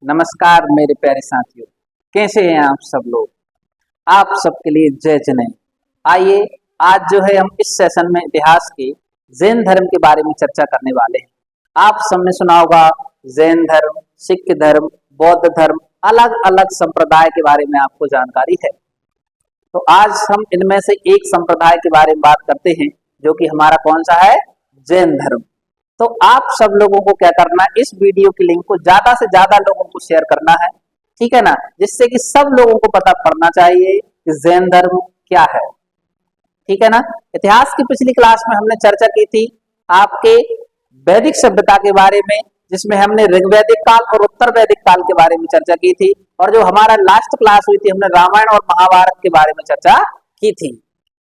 नमस्कार मेरे प्यारे साथियों, कैसे हैं आप सब लोग। आप सबके लिए जय जय। आइए आज जो है हम इस सेशन में इतिहास के जैन धर्म के बारे में चर्चा करने वाले हैं। आप सबने सुना होगा जैन धर्म, सिख धर्म, बौद्ध धर्म, अलग अलग संप्रदाय के बारे में आपको जानकारी है। तो आज हम इनमें से एक संप्रदाय के बारे में बात करते हैं, जो कि हमारा कौन सा है, जैन धर्म। तो आप सब लोगों को क्या करना है, इस वीडियो की लिंक को ज्यादा से ज्यादा लोगों को शेयर करना है, ठीक है ना, जिससे कि सब लोगों को पता पड़ना चाहिए कि जैन धर्म क्या है, ठीक है ना। इतिहास की पिछली क्लास में हमने चर्चा की थी आपके वैदिक सभ्यता के बारे में, जिसमें हमने ऋग्वैदिक काल और उत्तर वैदिक काल के बारे में चर्चा की थी, और जो हमारा लास्ट क्लास हुई थी हमने रामायण और महाभारत के बारे में चर्चा की थी,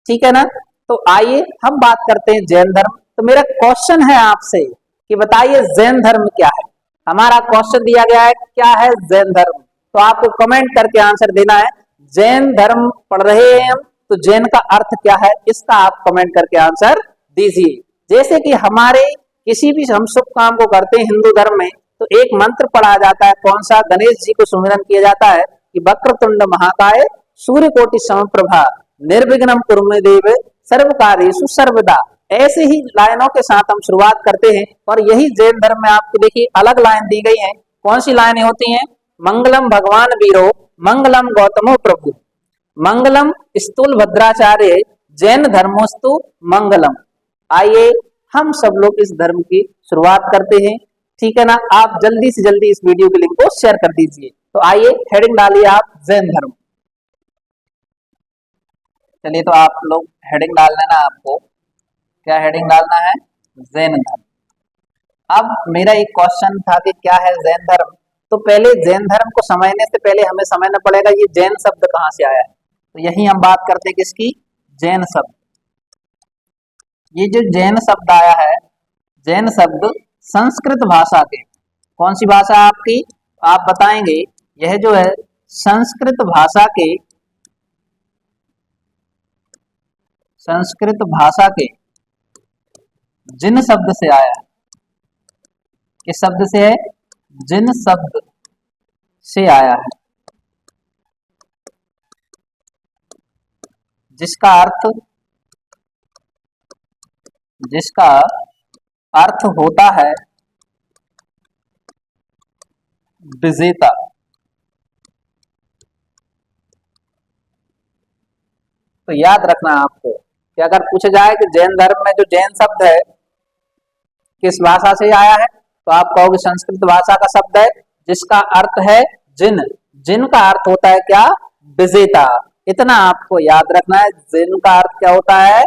ठीक है ना। तो आइए हम बात करते हैं जैन धर्म। तो मेरा क्वेश्चन है आपसे कि बताइए जैन धर्म क्या है। हमारा क्वेश्चन दिया गया है क्या है जैन धर्म, तो आपको कमेंट करके आंसर देना है। जैन धर्म पढ़ रहे हैं हम, तो जैन का अर्थ क्या है इसका आप कमेंट करके आंसर दीजिए। जैसे कि हमारे किसी भी हम शुभ काम को करते हैं हिंदू धर्म में, तो एक मंत्र पढ़ा जाता है, कौन सा, गणेश जी को सुमिरन किया जाता है कि वक्रतुंड महाकाय सूर्यकोटि समप्रभा निर्विघ्नं कुरु मे देव सर्व कार्येषु सर्वदा। ऐसे ही लाइनों के साथ हम शुरुआत करते हैं, और यही जैन धर्म में आपको देखिए अलग लाइन दी गई है। कौन सी लाइनें होती हैं, मंगलम भगवान वीरो, मंगलम गौतमो प्रभु, मंगलम स्थूल भद्राचार्य, जैन धर्मोस्तु मंगलम। आइए हम सब लोग इस धर्म की शुरुआत करते हैं, ठीक है ना। आप जल्दी से जल्दी इस वीडियो की लिंक को शेयर कर दीजिए। तो आइए हेडिंग डालिए आप, जैन धर्म। चलिए तो आप लोग हेडिंग डाल लेना, आपको क्या हेडिंग डालना है, जैन धर्म। अब मेरा एक क्वेश्चन था कि क्या है जैन धर्म। तो पहले जैन धर्म को समझने से पहले हमें समझना पड़ेगा ये जैन शब्द कहाँ से आया है। तो यही हम बात करते हैं किसकी, जैन शब्द। ये जो जैन शब्द आया है, जैन शब्द संस्कृत भाषा के, कौन सी भाषा आपकी, आप बताएंगे। यह जो है संस्कृत भाषा के, संस्कृत भाषा के जिन शब्द से आया है। किस शब्द से है, जिन शब्द से आया है, जिसका अर्थ होता है विजेता। तो याद रखना आपको कि अगर पूछा जाए कि जैन धर्म में जो जैन शब्द है किस भाषा से आया है, तो आप कहोगे संस्कृत भाषा का शब्द है, जिसका अर्थ है जिन। जिन का अर्थ होता है क्या, विजेता। इतना आपको याद रखना है, जिन का अर्थ क्या होता है,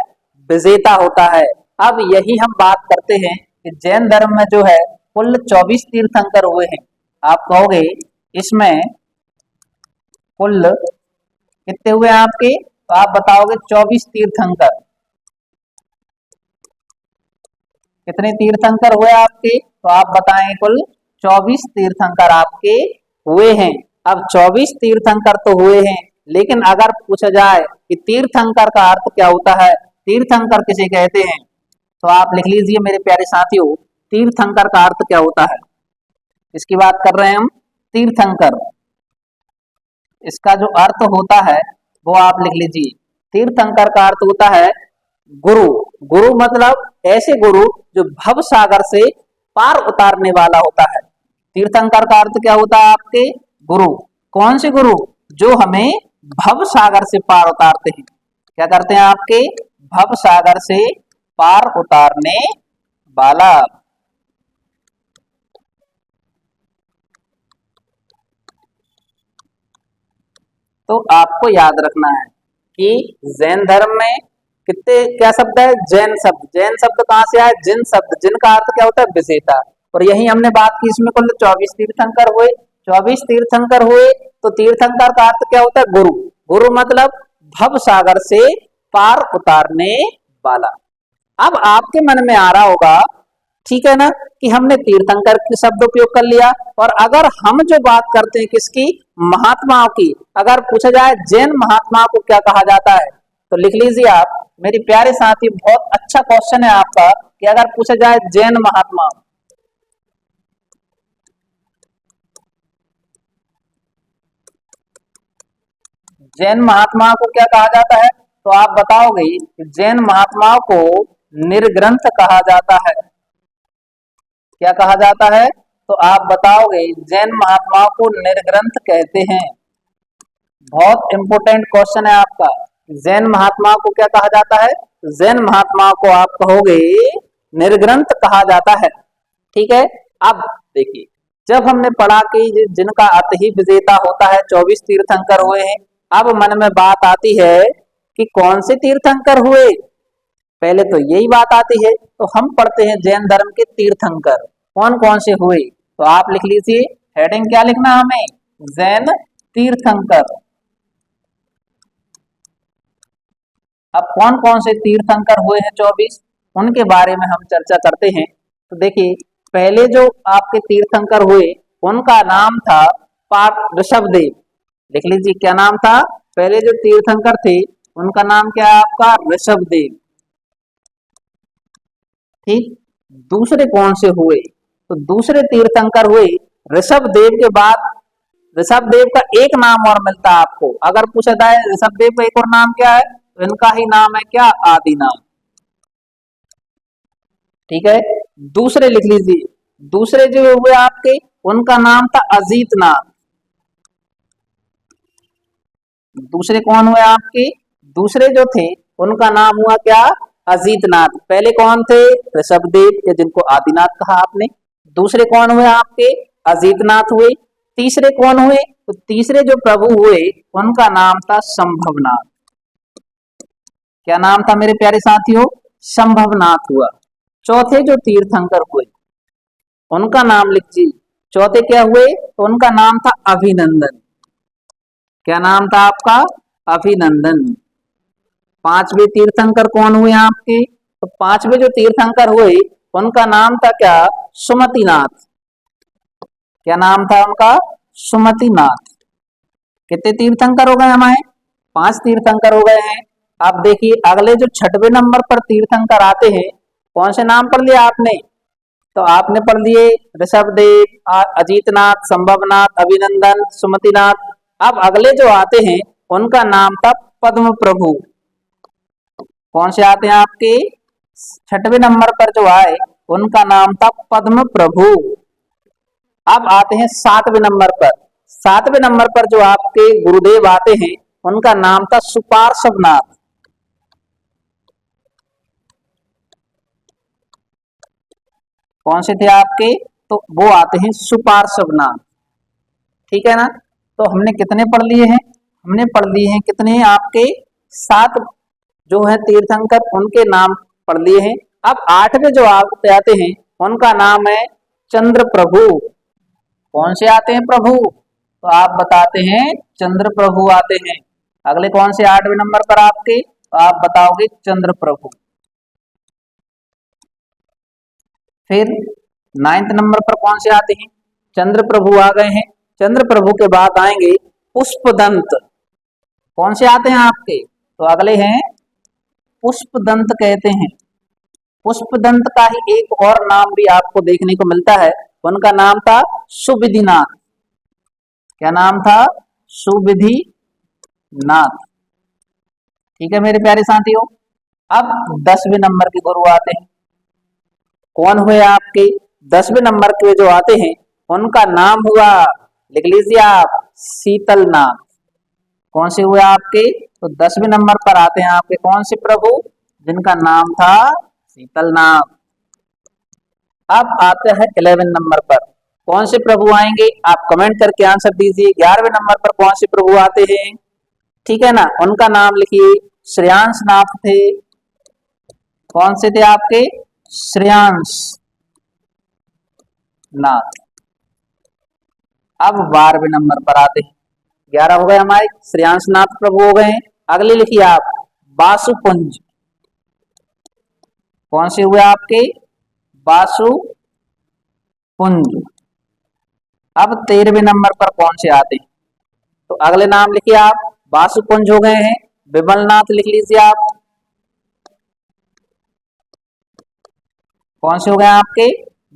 विजेता होता है। अब यही हम बात करते हैं कि जैन धर्म में जो है कुल 24 तीर्थंकर हुए हैं। आप कहोगे इसमें कुल कितने हुए आपके, तो आप बताओगे 24 तीर्थंकर। कितने तीर्थंकर हुए आपके, तो आप बताएं कुल 24 तीर्थंकर आपके हुए हैं। अब 24 तीर्थंकर तो हुए हैं, लेकिन अगर पूछा जाए कि तीर्थंकर का अर्थ क्या होता है, तीर्थंकर किसे कहते हैं, तो आप लिख लीजिए मेरे प्यारे साथियों, तीर्थंकर का अर्थ क्या होता है। इसकी बात कर रहे हैं हम, तीर्थंकर। इसका जो अर्थ होता है वो आप लिख लीजिए। तीर्थंकर का अर्थ होता है गुरु। गुरु मतलब ऐसे गुरु जो भव सागर से पार उतारने वाला होता है। तीर्थंकर का अर्थ क्या होता है आपके, गुरु। कौन से गुरु, जो हमें भव सागर से पार उतारते हैं। क्या करते हैं आपके, भव सागर से पार उतारने वाला। तो आपको याद रखना है कि जैन धर्म में कितने क्या शब्द है, जैन शब्द। जैन शब्द कहां से आया, जिन शब्द। जिन का अर्थ क्या होता है, विजेता। और यही हमने बात की, इसमें कुल 24 तीर्थंकर हुए। 24 तीर्थंकर हुए, तो तीर्थंकर का अर्थ क्या होता है, गुरु। गुरु मतलब भव सागर से पार उतारने वाला। अब आपके मन में आ रहा होगा, ठीक है ना, कि हमने तीर्थंकर के शब्द उपयोग कर लिया, और अगर हम जो बात करते हैं किसकी, महात्माओं की, अगर पूछा जाए जैन महात्माओं को क्या कहा जाता है, तो लिख लीजिए आप मेरे प्यारे साथी, बहुत अच्छा क्वेश्चन है आपका कि अगर पूछा जाए जैन महात्मा, जैन महात्माओं को क्या कहा जाता है? तो आप बताओगे कि जैन महात्माओं को निर्ग्रंथ कहा जाता है। क्या कहा जाता है? तो आप बताओगे जैन महात्माओं को निर्ग्रंथ कहते हैं। बहुत इंपॉर्टेंट क्वेश्चन है आपका। जैन महात्माओं को क्या कहा जाता है? जैन महात्माओं को आप कहोगे निर्ग्रंथ कहा जाता है। ठीक है। अब देखिए, जब हमने पढ़ा कि जिनका अत ही विजेता होता है 24 तीर्थंकर हुए हैं, अब मन में बात आती है कि कौन से तीर्थंकर हुए। पहले तो यही बात आती है, तो हम पढ़ते हैं जैन धर्म के तीर्थंकर कौन कौन से हुए। तो आप लिख लीजिए, हेडिंग क्या लिखना हमें? जैन तीर्थंकर। अब कौन कौन से तीर्थंकर हुए हैं 24, उनके बारे में हम चर्चा करते हैं। तो देखिए, पहले जो आपके तीर्थंकर हुए उनका नाम था ऋषभदेव। लिख लीजिए, क्या नाम था? पहले जो तीर्थंकर थे उनका नाम क्या है आपका? ऋषभदेव। ठीक। दूसरे कौन से हुए? तो दूसरे तीर्थंकर हुए ऋषभदेव के बाद, ऋषभदेव का एक नाम और मिलता है आपको। अगर पूछा जाए ऋषभदेव का एक और नाम क्या है, तो इनका ही नाम है क्या? आदिनाथ। ठीक है। दूसरे लिख लीजिए, दूसरे जो हुए आपके उनका नाम था अजीतनाथ। दूसरे कौन हुए आपके? दूसरे जो थे उनका नाम हुआ क्या? अजीतनाथ। पहले कौन थे? ऋषभदेव, जिनको आदिनाथ कहा आपने। दूसरे कौन हुए आपके? अजीतनाथ हुए। तीसरे कौन हुए? तो तीसरे जो प्रभु हुए उनका नाम था संभवनाथ। क्या नाम था मेरे प्यारे साथियों? संभवनाथ हुआ। चौथे जो तीर्थंकर हुए उनका नाम लीजिए। चौथे क्या हुए? तो उनका नाम था अभिनंदन। क्या नाम था आपका? अभिनंदन। पांचवे तीर्थंकर कौन हुए आपके? तो पांचवे जो तीर्थंकर हुए उनका नाम था क्या? सुमतिनाथ। क्या नाम था उनका? सुमतिनाथ। कितने तीर्थंकर हो गए हमारे? 5 तीर्थंकर हो गए हैं। आप देखिए, अगले जो 6वें नंबर पर तीर्थंकर आते हैं, कौन से नाम पढ़ लिया आपने? तो आपने पढ़ लिए ऋषभदेव, अजीतनाथ, संभवनाथ, अभिनंदन, सुमतिनाथ। अब अगले जो आते हैं उनका नाम था पद्म प्रभु। कौन से आते हैं आपके? 6वें नंबर पर जो आए उनका नाम था पद्म प्रभु। अब आते हैं 7वें नंबर पर। 7वें नंबर पर जो आपके गुरुदेव आते हैं उनका नाम था सुपार्श्वनाथ। कौन से थे आपके? तो वो आते हैं सुपार्श्वनाथ। ठीक है ना। तो हमने कितने पढ़ लिए हैं? हमने पढ़ लिए हैं कितने आपके? 7 जो है तीर्थंकर, उनके नाम पढ़ लिए हैं। अब 8वें जो आते हैं उनका नाम है चंद्र प्रभु। कौन से आते हैं प्रभु? तो आप बताते हैं चंद्र प्रभु आते हैं। अगले कौन से 8वें नंबर पर आपके? तो आप बताओगे चंद्र प्रभु। फिर 9th नंबर पर कौन से आते हैं? चंद्र प्रभु आ गए हैं। चंद्र प्रभु के बाद आएंगे पुष्पदंत। कौन से आते हैं आपके? तो अगले हैं पुष्पदंत कहते हैं। पुष्पदंत का ही एक और नाम भी आपको देखने को मिलता है, उनका नाम था सुविधिनाथ। क्या नाम था? सुविधिनाथ। ठीक है मेरे प्यारे साथियों। अब 10वें नंबर के गुरु आते हैं। कौन हुए आपके? 10वें नंबर के जो आते हैं उनका नाम हुआ, लिख लीजिए आप, शीतलनाथ। कौन से हुए आपके? तो 10वें नंबर पर आते हैं आपके कौन से प्रभु? जिनका नाम था शीतलनाथ। अब आते हैं 11वें नंबर पर। कौन से प्रभु आएंगे? आप कमेंट करके आंसर दीजिए। 11वें नंबर पर कौन से प्रभु आते हैं? ठीक है ना। उनका नाम लिखिए, श्रेयांशनाथ थे। कौन से थे आपके? श्रेयांश नाथ। अब 12वें नंबर पर आते हैं। 11 हो गए हमारे, श्रेयांशनाथ प्रभु हो गए। अगले लिखिए आप, वासुपुंज। कौन से हुए आपके? वासुपुंज। अब 13वें नंबर पर कौन से आते हैं? तो अगले नाम लिखिए आप, वासुपुंज हो गए हैं। विमलनाथ लिख लीजिए आप। कौन से हो गए आपके?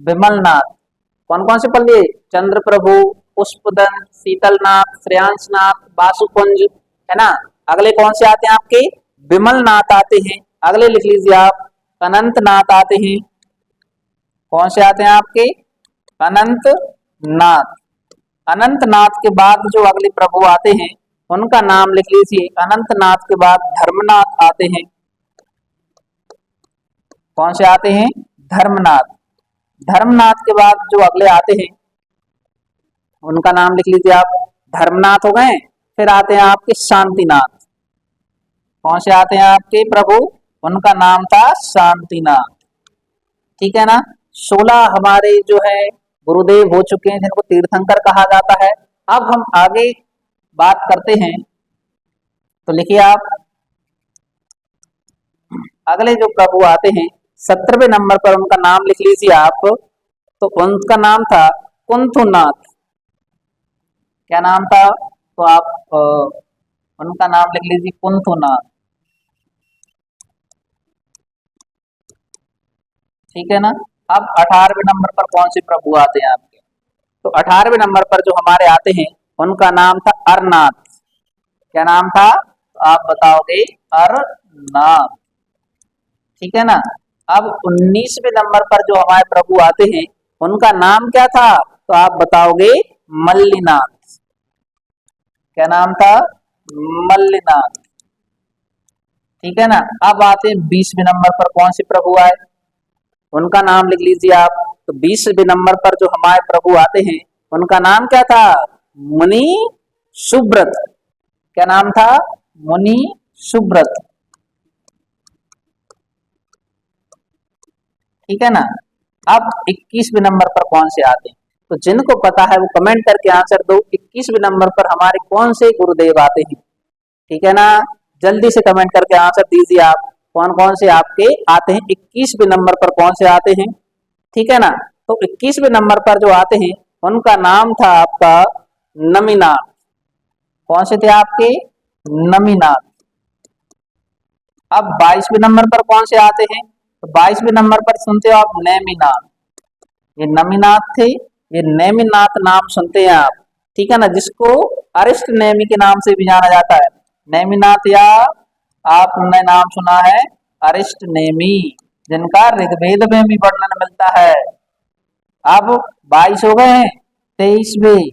विमलनाथ। कौन कौन से पढ़ लिए? चंद्र प्रभु, पुष्पदंत, शीतलनाथ, श्रेयांशनाथ, वासुपुंज। है ना। अगले कौन से आते हैं आपके, विमल नाथ आते हैं। अगले लिख लीजिए आप, अनंत नाथ आते हैं। कौन से आते हैं आपके, अनंत नाथ। अनंत नाथ के बाद जो अगले प्रभु आते हैं उनका नाम लिख लीजिए। अनंत नाथ के बाद धर्मनाथ आते हैं। कौन से आते हैं, धर्मनाथ। धर्मनाथ के बाद जो अगले आते हैं उनका नाम लिख लीजिए आप, धर्मनाथ हो गए। फिर आते हैं आपके शांतिनाथ। कौन से आते हैं आपके प्रभु, उनका नाम था शांतिनाथ। ठीक है ना। 16 हमारे जो है गुरुदेव हो चुके हैं जिनको तीर्थंकर कहा जाता है। अब हम आगे बात करते हैं, तो लिखिए आप, अगले जो प्रभु आते हैं 17वें नंबर पर उनका नाम लिख लीजिए आप। तो उनका नाम था कुंथुनाथ। क्या नाम था, तो आप उनका नाम लिख लीजिए कुंथुनाथ। ठीक है ना। अब 18वें नंबर पर कौन से प्रभु आते हैं आपके, तो 18वें नंबर पर जो हमारे आते हैं उनका नाम था अरनाथ। क्या नाम था, आप बताओगे, अरनाथ। ठीक है ना। अब 19वें नंबर पर जो हमारे प्रभु आते हैं उनका नाम क्या था, तो आप बताओगे मल्लीनाथ। क्या नाम था, मल्लीनाथ। ठीक है ना। अब आते हैं 20वें नंबर पर कौन से प्रभु आए, उनका नाम लिख लीजिए आप। तो 20वें नंबर पर जो हमारे प्रभु आते हैं उनका नाम क्या था, मुनि सुब्रत। क्या नाम था, मुनि सुब्रत। ठीक है ना। अब 21वें नंबर पर कौन से आते हैं, तो जिनको पता है वो कमेंट करके आंसर दो, 21वें नंबर पर हमारे कौन से गुरुदेव आते हैं। ठीक है ना, जल्दी से कमेंट करके आंसर दीजिए आप, कौन कौन से आपके आते हैं 21वें नंबर पर कौन से आते हैं। ठीक है ना। तो 21वें नंबर पर जो आते हैं उनका नाम था आपका नमीनाथ। कौन से थे आपके, नमीनाथ। अब 22वें नंबर पर कौन से आते हैं, तो 22वें नंबर पर सुनते हो आप नेमिनाथ। ये नमीनाथ थे, ये नेमिनाथ नाम सुनते हैं आप। ठीक है ना, जिसको अरिष्ट नेमि के नाम से भी जाना जाता है, नेमिनाथ, या आपने नाम सुना है अरिष्ट नेमि, जिनका ऋग्वेद में भी वर्णन मिलता है। अब 22 हो गए हैं, 23वें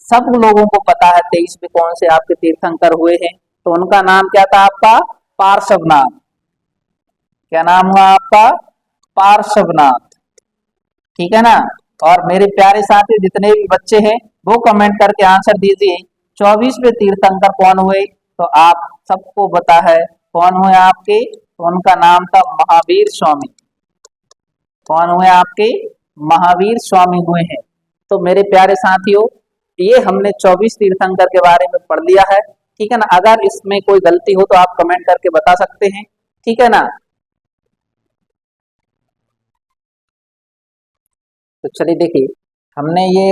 सब लोगों को पता है 23वें कौन से आपके तीर्थंकर हुए हैं, तो उनका नाम क्या था आपका, पार्श्वनाथ। क्या नाम हुआ आपका, पार्श्वनाथ। ठीक है ना। और मेरे प्यारे साथी जितने भी बच्चे हैं वो कमेंट करके आंसर दीजिए 24वें तीर्थंकर कौन हुए, तो आप सबको पता है कौन हुए आपके, तो उनका नाम था महावीर स्वामी। कौन हुए आपके, महावीर स्वामी हुए हैं। तो मेरे प्यारे साथियों, ये हमने 24 तीर्थंकर के बारे में पढ़ लिया है। ठीक है ना। अगर इसमें कोई गलती हो तो आप कमेंट करके बता सकते हैं। ठीक है ना। तो चलिए देखिए, हमने ये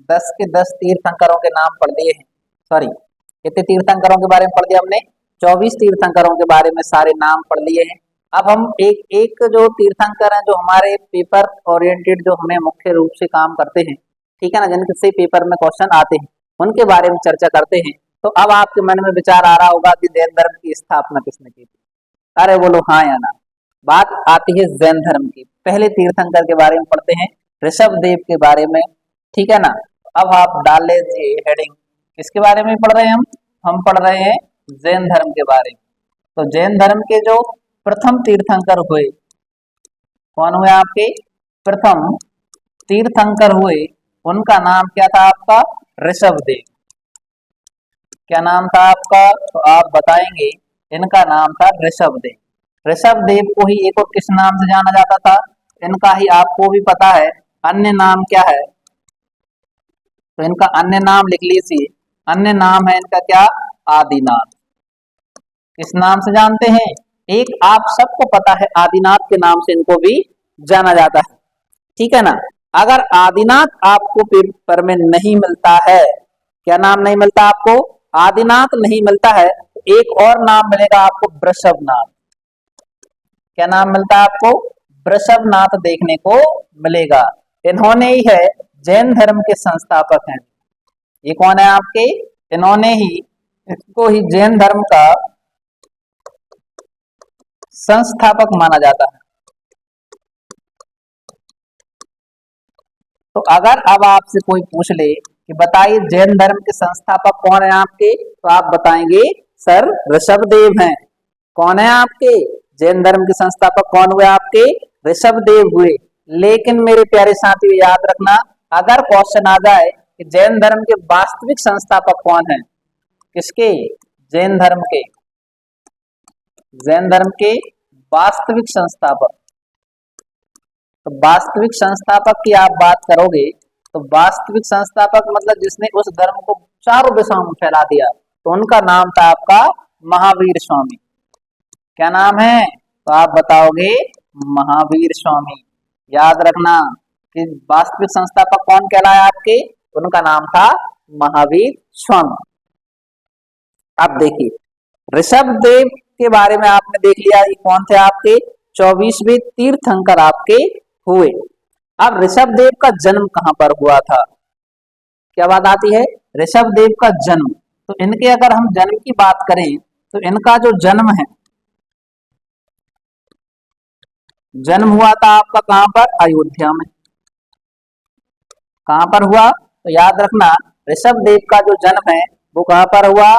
10 के 10 तीर्थंकरों के नाम पढ़ दिए हैं। सॉरी, कितने तीर्थंकरों के बारे में पढ़ दिया हमने, 24 तीर्थंकरों के बारे में सारे नाम पढ़ लिए हैं। अब हम एक एक जो तीर्थंकर हैं जो हमारे पेपर ओरिएंटेड जो हमें मुख्य रूप से काम करते हैं, ठीक है ना, जिनसे पेपर में क्वेश्चन आते हैं, उनके बारे में चर्चा करते हैं। तो अब आपके मन में विचार आ रहा होगा कि जैन धर्म की स्थापना किसने की थी। अरे बोलो हाँ या ना। बात आती है जैन धर्म की। पहले तीर्थंकर के बारे में पढ़ते हैं, ऋषभ देव के बारे में। ठीक है ना। अब आप डाल लीजिए हेडिंग, किसके बारे में पढ़ रहे हैं हम पढ़ रहे हैं जैन धर्म के बारे में। तो जैन धर्म के जो प्रथम तीर्थंकर हुए, कौन हुए आपके, प्रथम तीर्थंकर हुए, उनका नाम क्या था आपका, ऋषभ देव। क्या नाम था आपका, तो आप बताएंगे, इनका नाम था ऋषभ देव। ऋषभ देव को ही एक और किस नाम से जाना जाता था, इनका ही आपको भी पता है, अन्य नाम क्या है, तो इनका अन्य नाम लिख लीजिए। अन्य नाम है इनका क्या, आदिनाथ। किस नाम से जानते हैं, एक आप सबको पता है आदिनाथ के नाम से इनको भी जाना जाता है। ठीक है ना। अगर आदिनाथ आपको पेपर में नहीं मिलता है, क्या नाम नहीं मिलता आपको, आदिनाथ नहीं मिलता है, तो एक और नाम मिलेगा आपको, वृषभनाथ। क्या नाम मिलता है आपको, वृषभनाथ देखने को मिलेगा। इन्होंने ही है जैन धर्म के संस्थापक हैं। ये कौन है आपके, इन्होंने ही इसको ही जैन धर्म का संस्थापक माना जाता है। तो अगर अब आपसे कोई पूछ ले कि बताइए जैन धर्म के संस्थापक कौन है आपके, तो आप बताएंगे सर ऋषभदेव हैं। कौन है आपके जैन धर्म के संस्थापक, कौन हुए आपके, ऋषभदेव हुए। लेकिन मेरे प्यारे साथियों याद रखना, अगर क्वेश्चन आ जाए कि जैन धर्म के वास्तविक संस्थापक कौन है, किसके, जैन धर्म के, जैन धर्म के वास्तविक संस्थापक, तो वास्तविक संस्थापक की आप बात करोगे तो वास्तविक संस्थापक मतलब जिसने उस धर्म को चारों दिशाओं में फैला दिया, तो उनका नाम था आपका महावीर स्वामी। क्या नाम है, तो आप बताओगे महावीर स्वामी। याद रखना कि वास्तविक संस्थापक कौन कहलाया आपके, उनका नाम था महावीर स्वामी। अब देखिए ऋषभदेव के बारे में आपने देख लिया, ये कौन थे आपके 24वें तीर्थंकर आपके हुए। अब ऋषभदेव का जन्म कहां पर हुआ था, क्या बात आती है, ऋषभदेव का जन्म। तो इनके अगर हम जन्म की बात करें तो इनका जो जन्म है, जन्म हुआ था आपका कहां पर, अयोध्या में। कहां पर हुआ, तो याद रखना ऋषभदेव का जो जन्म है वो कहां पर हुआ,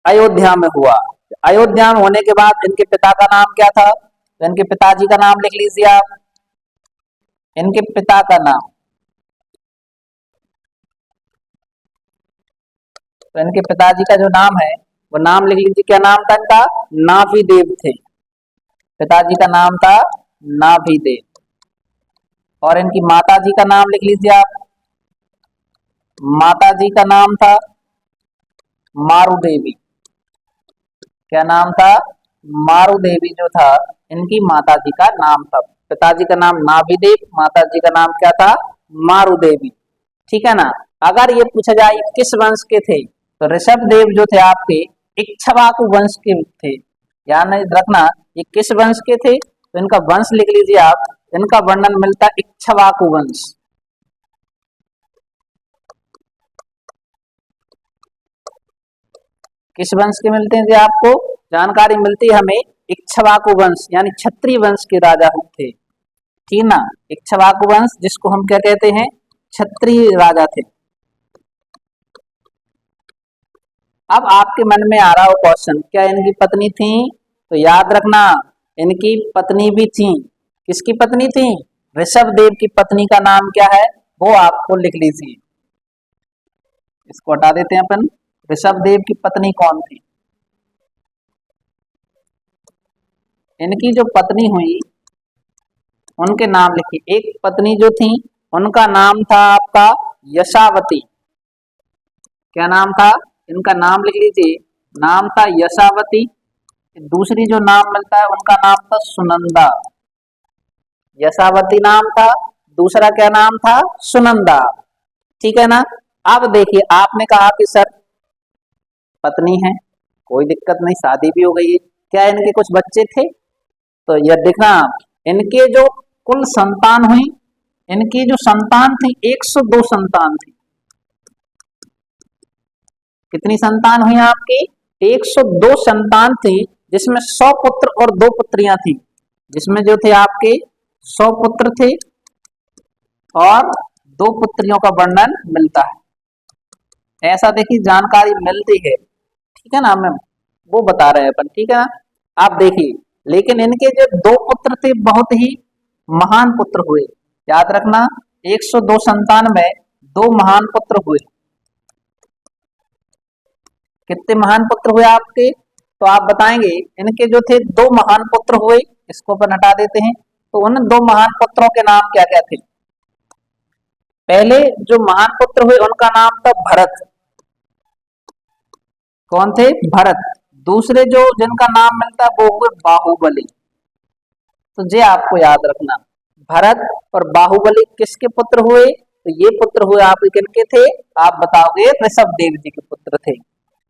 अयोध्या में हुआ। अयोध्या में होने के बाद इनके पिता का नाम क्या था, तो इनके पिताजी का नाम लिख लीजिए आप, इनके पिता का नाम, तो इनके पिताजी का जो नाम है वो नाम लिख लीजिए, क्या नाम था इनका, नाभिदेव थे। पिताजी का नाम था नाभिदेव। और इनकी माताजी का नाम लिख लीजिए आप, माताजी का नाम था मारुदेवी। क्या नाम था, मारुदेवी जो था इनकी माताजी का नाम था। पिताजी का नाम नाभिदेव, माताजी का नाम क्या था, मारुदेवी। ठीक है ना। अगर ये पूछा जाए किस वंश के थे, तो ऋषभदेव जो थे आपके इक्ष्वाकु वंश के थे। याद रखना ये किस वंश के थे, तो इनका वंश लिख लीजिए आप, इनका वर्णन मिलता है इक्ष्वाकु वंश। किस वंश के मिलते हैं जी, आपको जानकारी मिलती है हमें इक्ष्वाकु वंश, यानी क्षत्रिय वंश के राजा थे। ठीक ना, इक्ष्वाकु वंश जिसको हम क्या कहते हैं, क्षत्रिय राजा थे। अब आपके मन में आ रहा हो क्वेश्चन, क्या इनकी पत्नी थी, तो याद रखना इनकी पत्नी भी थी। किसकी पत्नी थी, ऋषभदेव की पत्नी का नाम क्या है, वो आपको लिख लीजिए। इसको हटा देते हैं अपन, ऋषभदेव की पत्नी कौन थी, इनकी जो पत्नी हुई उनके नाम लिखिए। एक पत्नी जो थी उनका नाम था आपका यशावती। क्या नाम था, इनका नाम लिख लीजिए, नाम था यशावती। दूसरी जो नाम मिलता है उनका नाम था सुनंदा। यशावती नाम था, दूसरा क्या नाम था, सुनंदा। ठीक है ना। अब देखिए आपने कहा कि सर पत्नी है, कोई दिक्कत नहीं, शादी भी हो गई है, क्या इनके कुछ बच्चे थे, तो यह देखना इनके जो कुल संतान हुई, इनकी जो संतान थी 102 संतान थी। कितनी संतान हुई आपकी, 102 संतान थी, जिसमें 100 पुत्र और 2 पुत्रियां थी। जिसमें जो थे आपके 100 पुत्र थे और 2 पुत्रियों का वर्णन मिलता है। ऐसा देखिए जानकारी मिलती है, ठीक है ना, मैम वो बता रहे हैं अपन। ठीक है ना। आप देखिए लेकिन इनके जो 2 पुत्र थे बहुत ही महान पुत्र हुए। याद रखना 102 संतान में 2 महान पुत्र हुए। कितने महान पुत्र हुए आपके, तो आप बताएंगे इनके जो थे 2 महान पुत्र हुए, इसको अपन हटा देते हैं। तो उन 2 महान पुत्रों के नाम क्या क्या थे। पहले जो महान पुत्र हुए उनका नाम था भरत। कौन थे, भरत। दूसरे जो जिनका नाम मिलता है वो हुए बाहुबली। तो ये आपको याद रखना, भरत और बाहुबली किसके पुत्र हुए, तो ये पुत्र हुए आपके किनके थे, आप बताओगे ऋषभदेव जी के पुत्र थे।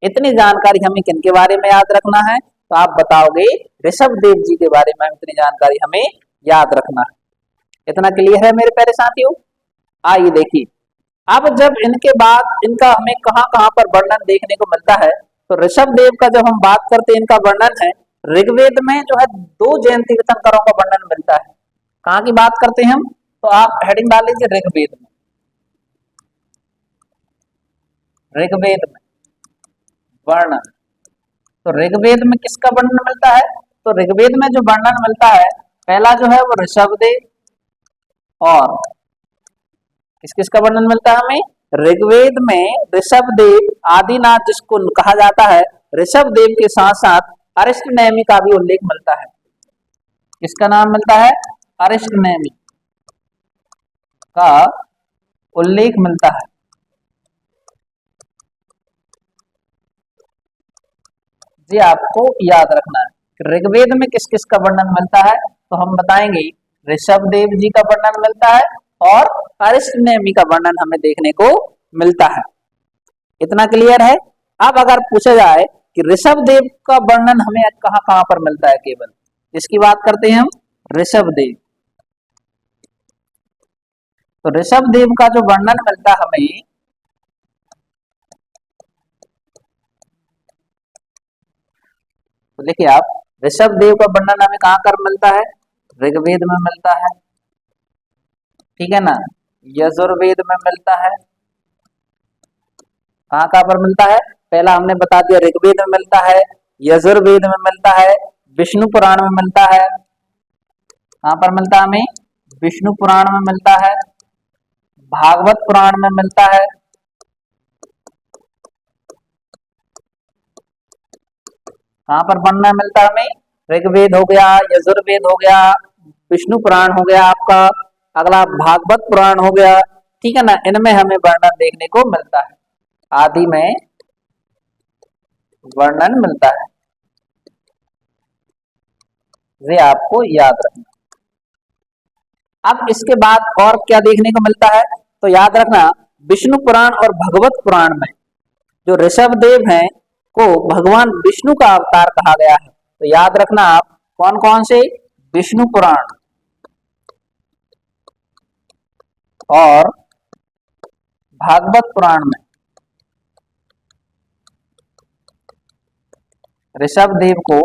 इतनी जानकारी हमें किनके बारे में याद रखना है, तो आप बताओगे ऋषभदेव जी के बारे में इतनी जानकारी हमें याद रखना है। इतना क्लियर है मेरे प्यारे साथियों। आइए देखिए अब जब इनके बाद इनका हमें कहाँ कहाँ पर वर्णन देखने को मिलता है, तो ऋषभ देव का जब हम बात करते हैं, इनका वर्णन है ऋग्वेद में जो है 2 जैन तीर्थंकरों का वर्णन मिलता है। कहाँ की बात करते हैं हम, तो आप हेडिंग डाल लीजिए ऋग्वेद में। ऋग्वेद में वर्णन, तो ऋग्वेद में किसका वर्णन मिलता है, तो ऋग्वेद में जो वर्णन मिलता है पहला जो है वो ऋषभदेव, और किस किस का वर्णन मिलता है हमें, ऋग्वेद में ऋषभदेव आदिनाथ जिसको कहा जाता है, ऋषभदेव के साथ साथ अरिष्टनेमि का भी उल्लेख मिलता है। किसका नाम मिलता है, अरिष्टनेमि का उल्लेख मिलता है। जी आपको याद रखना है कि ऋग्वेद में किस किस का वर्णन मिलता है, तो हम बताएंगे ऋषभदेव जी का वर्णन मिलता है और अरिष्टनेमि का वर्णन हमें देखने को मिलता है। इतना क्लियर है। अब अगर पूछा जाए कि ऋषभदेव का वर्णन हमें कहाँ कहाँ पर मिलता है, केवल इसकी बात करते हैं हम, ऋषभदेव। तो ऋषभदेव का जो वर्णन मिलता है हमें, तो देखिए आप, ऋषभदेव का वर्णन हमें कहाँ कर मिलता है, ऋग्वेद में मिलता है, ठीक है ना, यजुर्वेद में मिलता है। कहाँ कहाँ पर मिलता है, पहला हमने बता दिया ऋग्वेद में मिलता है, यजुर्वेद में मिलता है, विष्णु पुराण में मिलता है। कहाँ पर मिलता है हमें, विष्णु पुराण में मिलता है, भागवत पुराण में मिलता है, कहाँ पर पढ़ना मिलता है हमें, ऋग्वेद हो गया, यजुर्वेद हो गया, विष्णु पुराण हो गया आपका, अगला भागवत पुराण हो गया, ठीक है ना, इनमें हमें वर्णन देखने को मिलता है, आदि में वर्णन मिलता है। ये आपको याद रखना। अब इसके बाद और क्या देखने को मिलता है, तो याद रखना विष्णु पुराण और भगवत पुराण में जो ऋषभदेव हैं को भगवान विष्णु का अवतार कहा गया है। तो याद रखना आप कौन कौन से, विष्णु पुराण और भागवत पुराण में ऋषभदेव को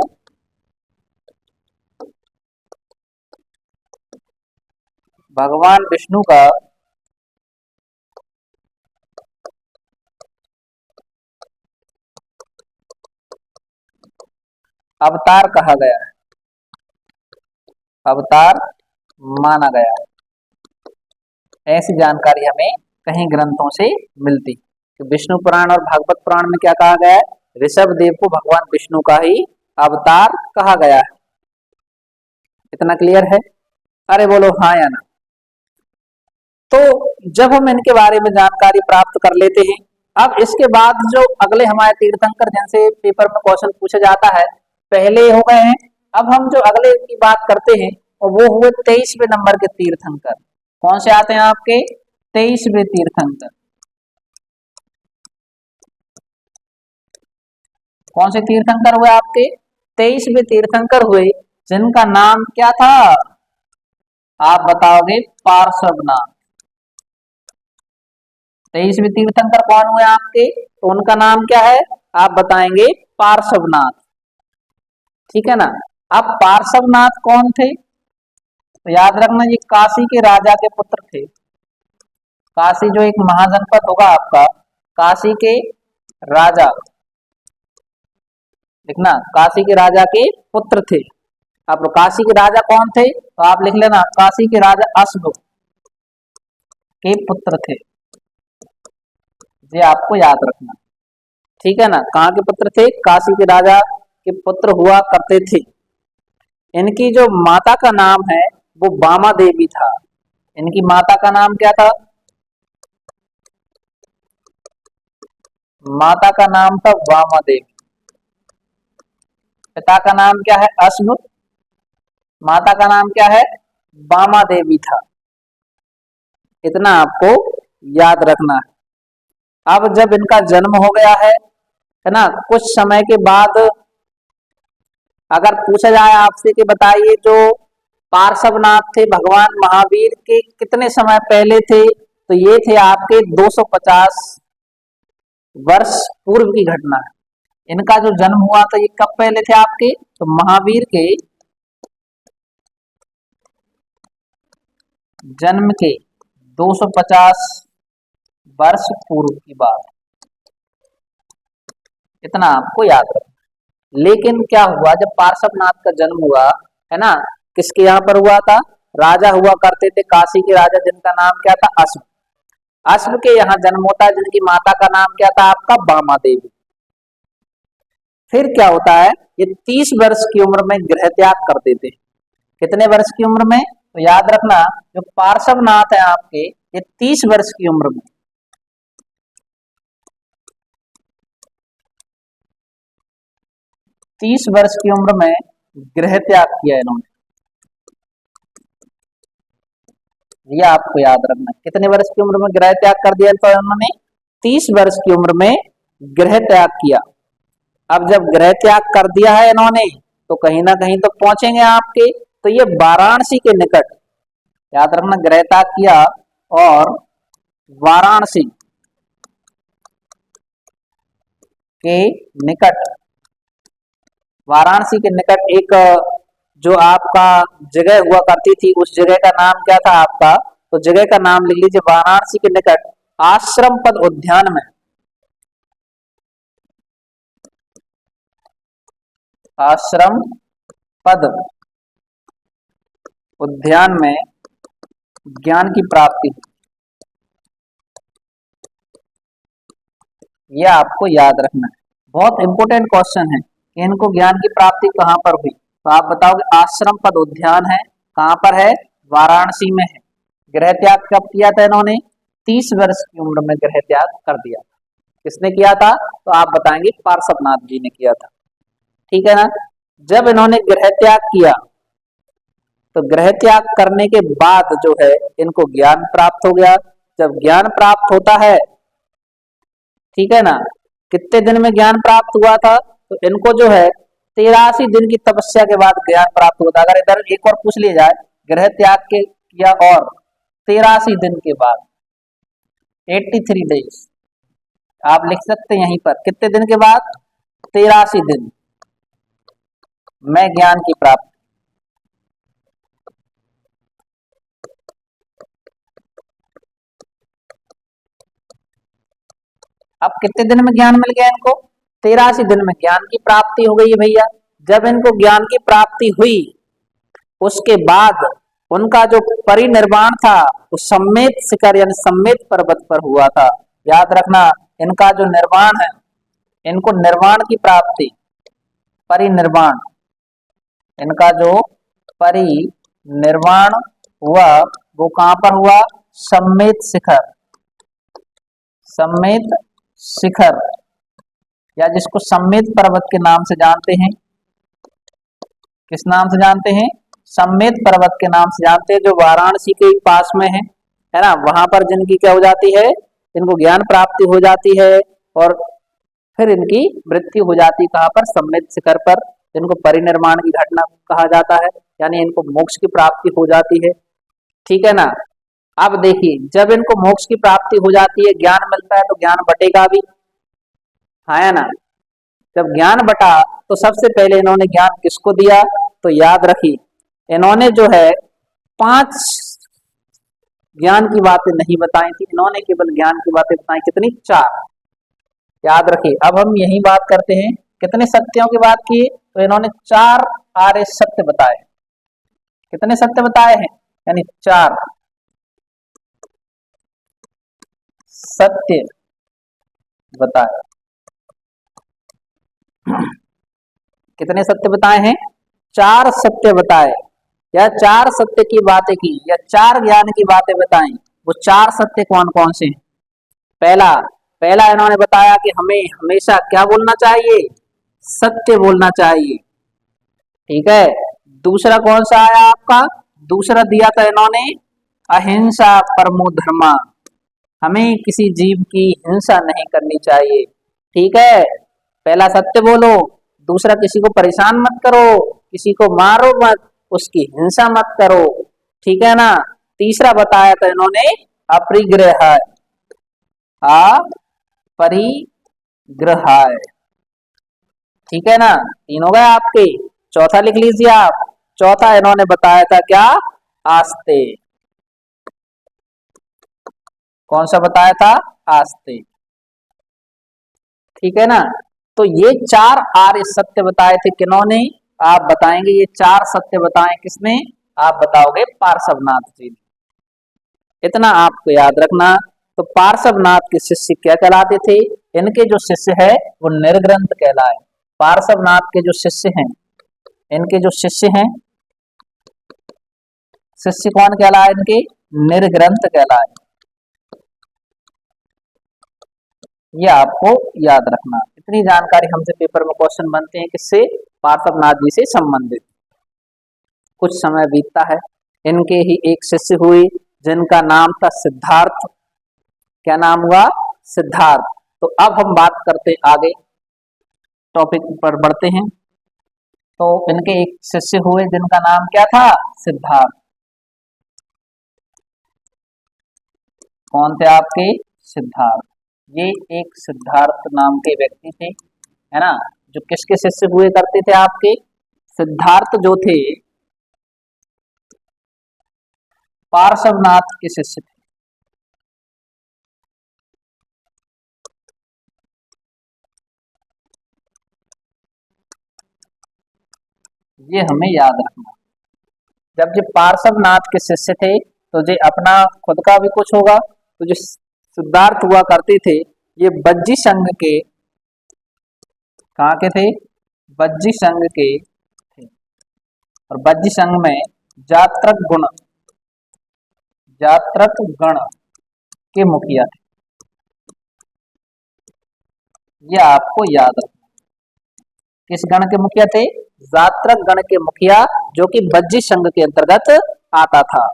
भगवान विष्णु का अवतार कहा गया है, अवतार माना गया है। ऐसी जानकारी हमें कहीं ग्रंथों से मिलती कि विष्णु पुराण और भागवत पुराण में क्या कहा गया है, ऋषभदेव को भगवान विष्णु का ही अवतार कहा गया है। इतना क्लियर है, अरे बोलो हाँ या ना। तो जब हम इनके बारे में जानकारी प्राप्त कर लेते हैं, अब इसके बाद जो अगले हमारे तीर्थंकर जिनसे पेपर में क्वेश्चन पूछा जाता है पहले हो गए हैं, अब हम जो अगले की बात करते हैं और वो हुए 23वें नंबर के तीर्थंकर। कौन से आते हैं आपके, 23वें तीर्थंकर। कौन से तीर्थंकर हुए आपके, 23वें तीर्थंकर हुए, जिनका नाम क्या था, आप बताओगे पार्श्वनाथ। 23वें तीर्थंकर कौन हुए आपके, तो उनका नाम क्या है, आप बताएंगे पार्श्वनाथ, ठीक है ना। अब पार्श्वनाथ कौन थे, तो याद रखना ये काशी के राजा के पुत्र थे। काशी जो एक महाजनपद होगा आपका, काशी के राजा, लिखना काशी के राजा के पुत्र थे। अब काशी के राजा कौन थे, तो आप लिख लेना काशी के राजा अश्व के पुत्र थे। ये आपको याद रखना, ठीक है ना। कहाँ के पुत्र थे, काशी के राजा के पुत्र हुआ करते थे। इनकी जो माता का नाम है वो बामा देवी था। इनकी माता का नाम क्या था, माता का नाम था बामा देवी, पिता का नाम क्या है, अश्व, माता का नाम क्या है, बामा देवी था। इतना आपको याद रखना है। अब जब इनका जन्म हो गया है ना, कुछ समय के बाद अगर पूछा जाए आपसे कि बताइए जो पार्श्वनाथ थे भगवान महावीर के कितने समय पहले थे, तो ये थे आपके 250 वर्ष पूर्व की घटना है। इनका जो जन्म हुआ था ये कब पहले थे आपके, तो महावीर के जन्म के 250 वर्ष पूर्व की बात, इतना आपको याद रखना। लेकिन क्या हुआ, जब पार्श्वनाथ का जन्म हुआ है ना, किसके यहाँ पर हुआ था, राजा हुआ करते थे काशी के राजा, जिनका नाम क्या था, अश्व। अश्व के यहाँ जन्म होता है, जिनकी माता का नाम क्या था आपका, बामा देवी। फिर क्या होता है, ये 30 वर्ष की उम्र में गृह त्याग कर देते हैं। कितने वर्ष की उम्र में, तो याद रखना, जो पार्श्वनाथ है आपके, ये 30 वर्ष की उम्र में, 30 वर्ष की उम्र में गृह त्याग किया इन्होंने। ये आपको याद रखना, कितने वर्ष की उम्र में गृह त्याग कर दिया तो इन्होंने, 30 वर्ष की उम्र में गृह त्याग किया। अब जब गृह त्याग कर दिया है इन्होंने, तो कहीं ना कहीं तो पहुंचेंगे आपके, तो ये वाराणसी के निकट, याद रखना, गृह त्याग किया और वाराणसी के निकट, वाराणसी के निकट एक जो आपका जगह हुआ करती थी, उस जगह का नाम क्या था आपका, तो जगह का नाम लिख लीजिए, वाराणसी के निकट आश्रम पद उद्यान में, आश्रम पद उद्यान में ज्ञान की प्राप्ति, यह आपको याद रखना है। बहुत इंपॉर्टेंट क्वेश्चन है कि इनको ज्ञान की प्राप्ति कहां पर हुई, तो आप बताओगे आश्रम पद उद्यान है, कहां पर है, वाराणसी में है। गृह त्याग कब किया था इन्होंने, 30 वर्ष की उम्र में गृह त्याग कर दिया था। किसने किया था, तो आप बताएंगे पार्श्वनाथ जी ने किया था, ठीक है ना। जब इन्होंने गृह त्याग किया, तो गृह त्याग करने के बाद जो है इनको ज्ञान प्राप्त हो गया। जब ज्ञान प्राप्त होता है, ठीक है ना, कितने दिन में ज्ञान प्राप्त हुआ था, तो इनको जो है 83 दिन की तपस्या के बाद ज्ञान प्राप्त होता है। अगर इधर एक और पूछ लिया जाए, गृह त्याग के किया और 83 दिन के बाद, 83 डेज आप लिख सकते हैं यहीं पर, कितने दिन के बाद, 83 दिन में ज्ञान की प्राप्ति। अब कितने दिन में ज्ञान मिल गया इनको, 83 दिन में ज्ञान की प्राप्ति हो गई है भैया। जब इनको ज्ञान की प्राप्ति हुई, उसके बाद उनका जो परिनिर्वाण था वो सम्मेत शिखर यानी सम्मेत पर्वत पर हुआ था। याद रखना, इनका जो निर्वाण है, इनको निर्वाण की प्राप्ति, परिनिर्वाण, इनका जो परिनिर्वाण हुआ वो कहां पर हुआ, सम्मेत शिखर, सम्मेत शिखर, या जिसको सम्मेत पर्वत के नाम से जानते हैं। किस नाम से जानते हैं, सम्मेत पर्वत के नाम से जानते हैं, जो वाराणसी के पास में है ना। वहां पर जिनकी क्या हो जाती है, इनको ज्ञान प्राप्ति हो जाती है और फिर इनकी मृत्यु हो जाती है कहां पर, सम्मेत शिखर पर। इनको परिनिर्वाण की घटना कहा जाता है, यानी इनको मोक्ष की प्राप्ति हो जाती है, ठीक है ना। अब देखिए, जब इनको मोक्ष की प्राप्ति हो जाती है, ज्ञान मिलता है, तो ज्ञान बटेगा भी, है ना। जब ज्ञान बटा, तो सबसे पहले इन्होंने ज्ञान किसको दिया, तो याद रखिए, इन्होंने जो है 5 ज्ञान की बातें नहीं बताई थी, इन्होंने केवल ज्ञान की बातें बताई, कितनी, 4। याद रखिए। अब हम यही बात करते हैं, कितने सत्यों की बात की, तो इन्होंने 4 आर्य सत्य बताए। कितने सत्य बताए हैं, यानी 4 सत्य बताए। कितने सत्य बताए हैं, 4 सत्य बताए, या 4 सत्य की बातें की, या 4 ज्ञान की बातें बताई। वो 4 सत्य कौन कौन से हैं, पहला इन्होंने बताया कि हमें हमेशा क्या बोलना चाहिए, सत्य बोलना चाहिए, ठीक है। दूसरा कौन सा आया आपका, दूसरा दिया था इन्होंने अहिंसा परमो धर्मा, हमें किसी जीव की हिंसा नहीं करनी चाहिए, ठीक है। पहला सत्य बोलो, दूसरा किसी को परेशान मत करो, किसी को मारो मत, उसकी हिंसा मत करो, ठीक है ना। तीसरा बताया था इन्होंने अपरिग्रहाय, अपरिग्रहाय। ठीक है ना, तीन हो गए आपके। चौथा लिख लीजिए आप। चौथा इन्होंने बताया था क्या, आस्ते। कौन सा बताया था, आस्ते। ठीक है ना, तो ये चार आर्य सत्य बताए थे किन्होंने, आप बताएंगे। ये चार सत्य बताए किसने, आप बताओगे पार्श्वनाथ जी ने। इतना आपको याद रखना। तो पार्श्वनाथ के शिष्य क्या कहलाते थे, इनके जो शिष्य है वो निर्ग्रंथ कहलाए। पार्श्वनाथ के जो शिष्य हैं, इनके जो शिष्य हैं, शिष्य कौन कहलाए इनके, निर्ग्रंथ कहलाए। ये आपको याद रखना। इतनी जानकारी हमसे पेपर में क्वेश्चन बनते हैं किससे, पार्श्वनाथ जी से संबंधित। कुछ समय बीतता है, इनके ही एक शिष्य हुए जिनका नाम था सिद्धार्थ। क्या नाम हुआ, सिद्धार्थ। तो अब हम बात करते आगे, टॉपिक पर बढ़ते हैं। तो इनके एक शिष्य हुए जिनका नाम क्या था, सिद्धार्थ। कौन थे आपके, सिद्धार्थ। ये एक सिद्धार्थ नाम के व्यक्ति थे, है ना, जो किसके शिष्य हुए करते थे आपके, सिद्धार्थ जो थे पार्श्वनाथ के शिष्य थे। ये हमें याद रखना। जब ये पार्श्वनाथ के शिष्य थे तो ये अपना खुद का भी कुछ होगा। तो जो सिद्धार्थ हुआ करते थे ये बज्जी संघ के, कहाँ के थे, बज्जी संघ के थे। और बज्जी संघ में जात्रक गुण, जात्रक गण के मुखिया थे। ये आपको याद रखना। किस गण के मुखिया थे, जात्रक गण के मुखिया, जो कि बज्जी संघ के अंतर्गत आता था।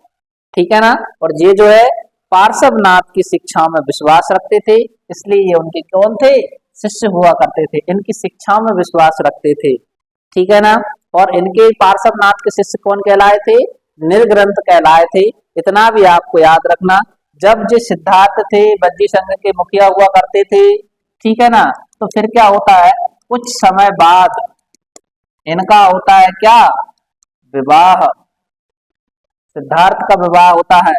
ठीक है ना, और ये जो है पार्श्वनाथ की शिक्षा में विश्वास रखते थे, इसलिए ये उनके कौन थे, शिष्य हुआ करते थे, इनकी शिक्षा में विश्वास रखते थे। ठीक है ना, और इनके पार्श्वनाथ के शिष्य कौन कहलाए थे, निर्ग्रंथ कहलाए थे। इतना भी आपको याद रखना। जब जो सिद्धार्थ थे बज्जी संघ के मुखिया हुआ करते थे, ठीक है ना, तो फिर क्या होता है, कुछ समय बाद इनका होता है क्या, विवाह। सिद्धार्थ का विवाह होता है।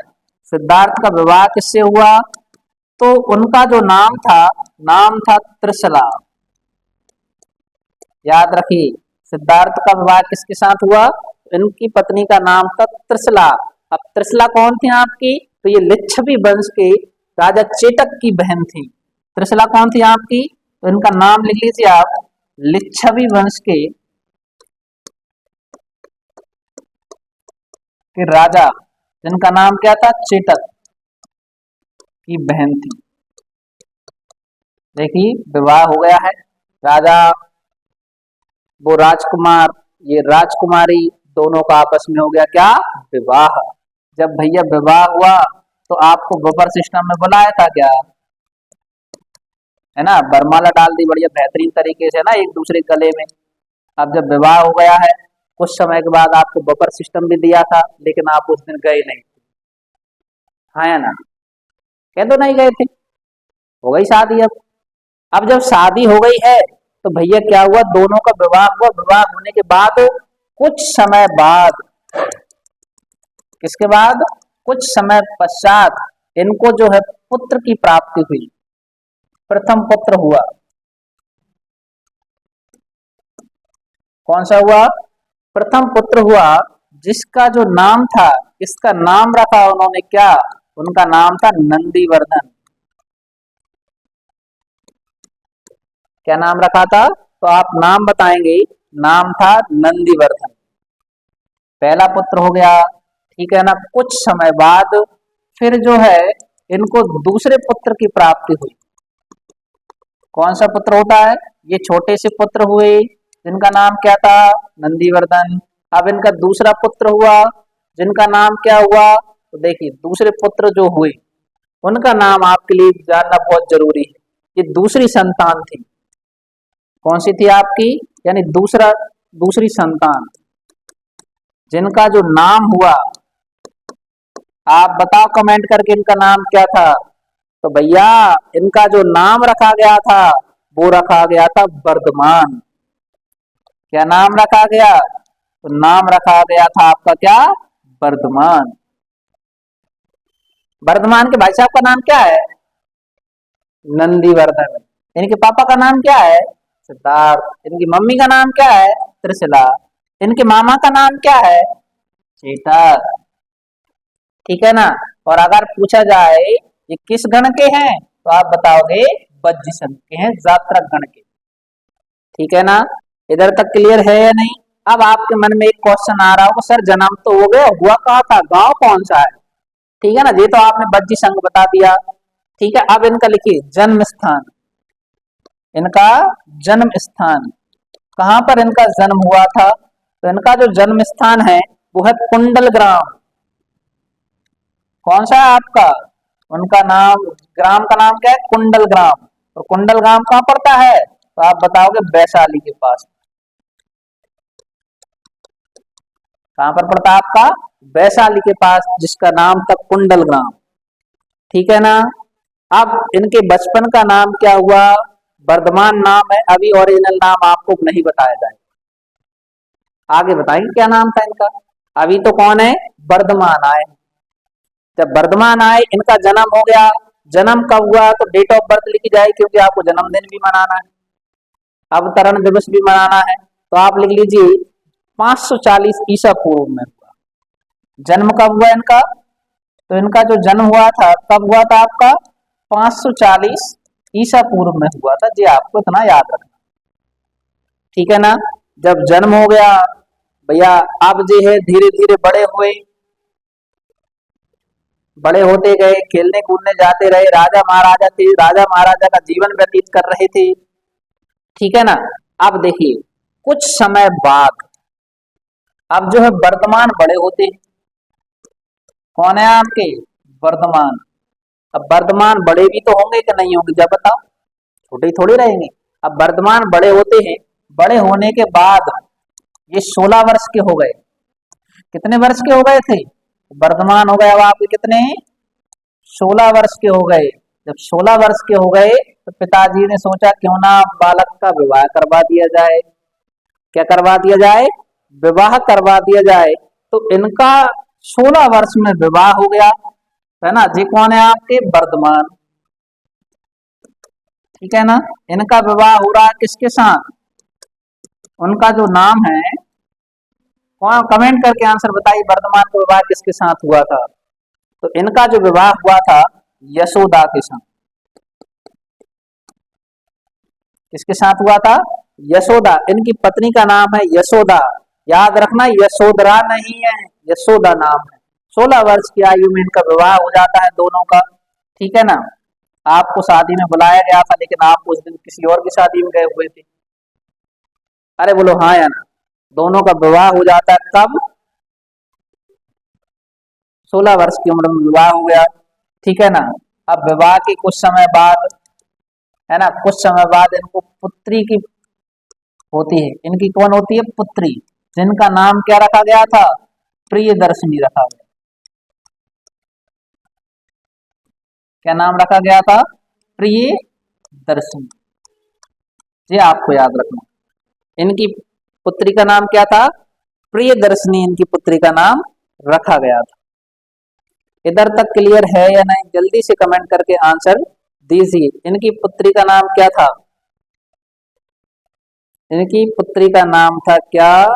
सिद्धार्थ का विवाह किससे हुआ, तो उनका जो नाम था त्रिशला। याद रखिए, सिद्धार्थ का विवाह किसके साथ हुआ, इनकी पत्नी का नाम था त्रिशला। अब त्रिशला कौन थी आपकी, तो ये लिच्छवी वंश के राजा चेटक की बहन थी। त्रिशला कौन थी आपकी, तो इनका नाम लिख लीजिए आप, लिच्छवी वंश के राजा, जिनका नाम क्या था, चेतक की बहन थी। देखिए विवाह हो गया है, राजा वो राजकुमार, ये राजकुमारी, दोनों का आपस में हो गया क्या, विवाह। जब भैया विवाह हुआ तो आपको बफर सिस्टम में बुलाया था क्या, है ना, बरमाला डाल दी बढ़िया बेहतरीन तरीके से ना एक दूसरे गले में। अब जब विवाह हो गया है, कुछ समय के बाद आपको बफर सिस्टम भी दिया था, लेकिन आप उस दिन गए नहीं, हाँ या ना, कह दो नहीं गए थे, हो गई शादी। अब जब शादी हो गई है तो भैया क्या हुआ, दोनों का विवाह हुआ। विवाह होने के बाद कुछ समय बाद, किसके बाद, कुछ समय पश्चात इनको जो है पुत्र की प्राप्ति हुई, प्रथम पुत्र हुआ। कौन सा हुआ, प्रथम पुत्र हुआ, जिसका जो नाम था, इसका नाम रखा उन्होंने क्या, उनका नाम था नंदीवर्धन। क्या नाम रखा था, तो आप नाम बताएंगे, नाम था नंदीवर्धन। पहला पुत्र हो गया, ठीक है ना। कुछ समय बाद फिर जो है इनको दूसरे पुत्र की प्राप्ति हुई। कौन सा पुत्र होता है, ये छोटे से पुत्र हुए जिनका नाम क्या था, नंदीवर्धन। अब इनका दूसरा पुत्र हुआ जिनका नाम क्या हुआ, तो देखिए दूसरे पुत्र जो हुए उनका नाम आपके लिए जानना बहुत जरूरी है। ये दूसरी संतान थी, कौन सी थी आपकी, यानी दूसरी संतान, जिनका जो नाम हुआ आप बताओ कमेंट करके इनका नाम क्या था। तो भैया इनका जो नाम रखा गया था वो रखा गया था वर्धमान। क्या नाम रखा गया? तो नाम रखा गया था आपका क्या? वर्धमान। वर्धमान के भाई साहब का नाम क्या है? नंदीवर्धन। इनके पापा का नाम क्या है? सिद्धार्थ। इनकी मम्मी का नाम क्या है? त्रिशिला। इनके मामा का नाम क्या है? चेतक। ठीक है ना। और अगर पूछा जाए ये किस गण के हैं तो आप बताओगे वज्र संघ के हैं, जात्रक गण के। ठीक है ना। इधर तक क्लियर है या नहीं? अब आपके मन में एक क्वेश्चन आ रहा होगा, सर जन्म तो हो गया, हुआ कहाँ था, गांव कौन सा है? ठीक है ना, ये तो आपने वज्र संघ बता दिया। ठीक है, अब इनका लिखिए जन्म स्थान। इनका जन्म स्थान कहाँ पर इनका जन्म हुआ था? तो इनका जो जन्म स्थान है वो है कुंडल ग्राम। कौन सा है आपका? उनका नाम, ग्राम का नाम क्या है? कुंडल ग्राम। तो कुंडल ग्राम कहाँ पड़ता है? तो आप बताओगे वैशाली के पास। कहां पर पड़ता है आपका? वैशाली के पास, जिसका नाम था कुंडल ग्राम। ठीक है ना। अब इनके बचपन का नाम क्या हुआ? वर्धमान नाम है, अभी ओरिजिनल नाम आपको नहीं बताया जाए। आगे बताएंगे क्या नाम था इनका। अभी तो कौन है? वर्धमान आए। जब वर्धमान आए इनका जन्म हो गया। जन्म कब हुआ? तो डेट ऑफ बर्थ लिखी जाए, क्योंकि आपको जन्मदिन भी मनाना है, अवतरण दिवस भी मनाना है। तो आप लिख लीजिए 540 ईसा पूर्व में हुआ। जन्म कब हुआ इनका? तो इनका जो जन्म हुआ था कब हुआ था आपका? 540 ईसा पूर्व में हुआ था। जी आपको इतना याद रखना। ठीक है ना। जब जन्म हो गया भैया, अब जो है धीरे धीरे बड़े हुए, बड़े होते गए, खेलने कूदने जाते रहे, राजा महाराजा थे, राजा महाराजा का जीवन व्यतीत कर रहे थे। ठीक है ना। अब देखिए कुछ समय बाद अब जो है वर्तमान बड़े होते हैं। कौन है आपके? वर्धमान। अब वर्धमान बड़े भी तो होंगे कि नहीं होंगे, जब बताओ, छोटे ही थोड़े रहेंगे। अब वर्धमान बड़े होते हैं, बड़े होने के बाद ये 16 वर्ष के हो गए। कितने वर्ष के हो गए थे? वर्धमान हो गए अब आपके कितने? 16 वर्ष के हो गए। जब 16 वर्ष के हो गए तो पिताजी ने सोचा क्यों ना बालक का विवाह करवा दिया जाए। क्या करवा दिया जाए? विवाह करवा दिया जाए। तो इनका 16 वर्ष में विवाह हो गया, है ना। जी कौन है आपके? वर्धमान। ठीक है ना। इनका विवाह हो रहा है किसके साथ? उनका जो नाम है, कौन, कमेंट करके आंसर बताइए, वर्धमान का विवाह किसके साथ हुआ था? तो इनका जो विवाह हुआ था यशोदा के साथ। किसके साथ हुआ था? यशोदा। इनकी पत्नी का नाम है यशोदा। याद रखना, यशोधरा नहीं है, यशोदा नाम है। 16 वर्ष की आयु में इनका विवाह हो जाता है दोनों का। ठीक है ना। आपको शादी में बुलाया गया था, लेकिन आप उस दिन किसी और की शादी में गए हुए थे। अरे बोलो हाँ या ना। दोनों का विवाह हो जाता है कब? 16 वर्ष की उम्र में विवाह हो गया। ठीक है ना। अब विवाह के कुछ समय बाद, है ना, कुछ समय बाद इनको पुत्री की होती है। इनकी कौन होती है? पुत्री, जिनका नाम क्या रखा गया था? प्रियदर्शनी रखा गया। क्या नाम रखा गया था? प्रियदर्शनी। ये आपको याद रखना। इनकी पुत्री का नाम क्या था? प्रियदर्शनी। इनकी पुत्री का नाम रखा गया था। इधर तक क्लियर है या नहीं? जल्दी से कमेंट करके आंसर दीजिए। इनकी पुत्री का नाम क्या था? इनकी पुत्री का नाम था क्या?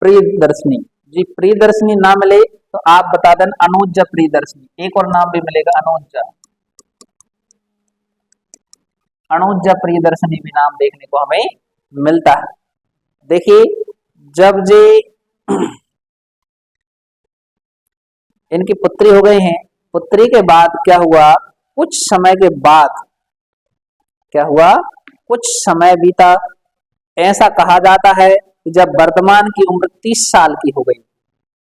प्रियदर्शनी। जी प्रियदर्शनी ना मिले तो आप बता देना अनुजा प्रियदर्शनी। एक और नाम भी मिलेगा, अनुजा। अनुजा प्रियदर्शनी भी नाम देखने को हमें मिलता है। देखिए जब जे इनकी पुत्री हो गई हैं, पुत्री के बाद क्या हुआ? कुछ समय के बाद क्या हुआ? कुछ समय बीता। ऐसा कहा जाता है कि जब वर्तमान की उम्र 30 साल की हो गई।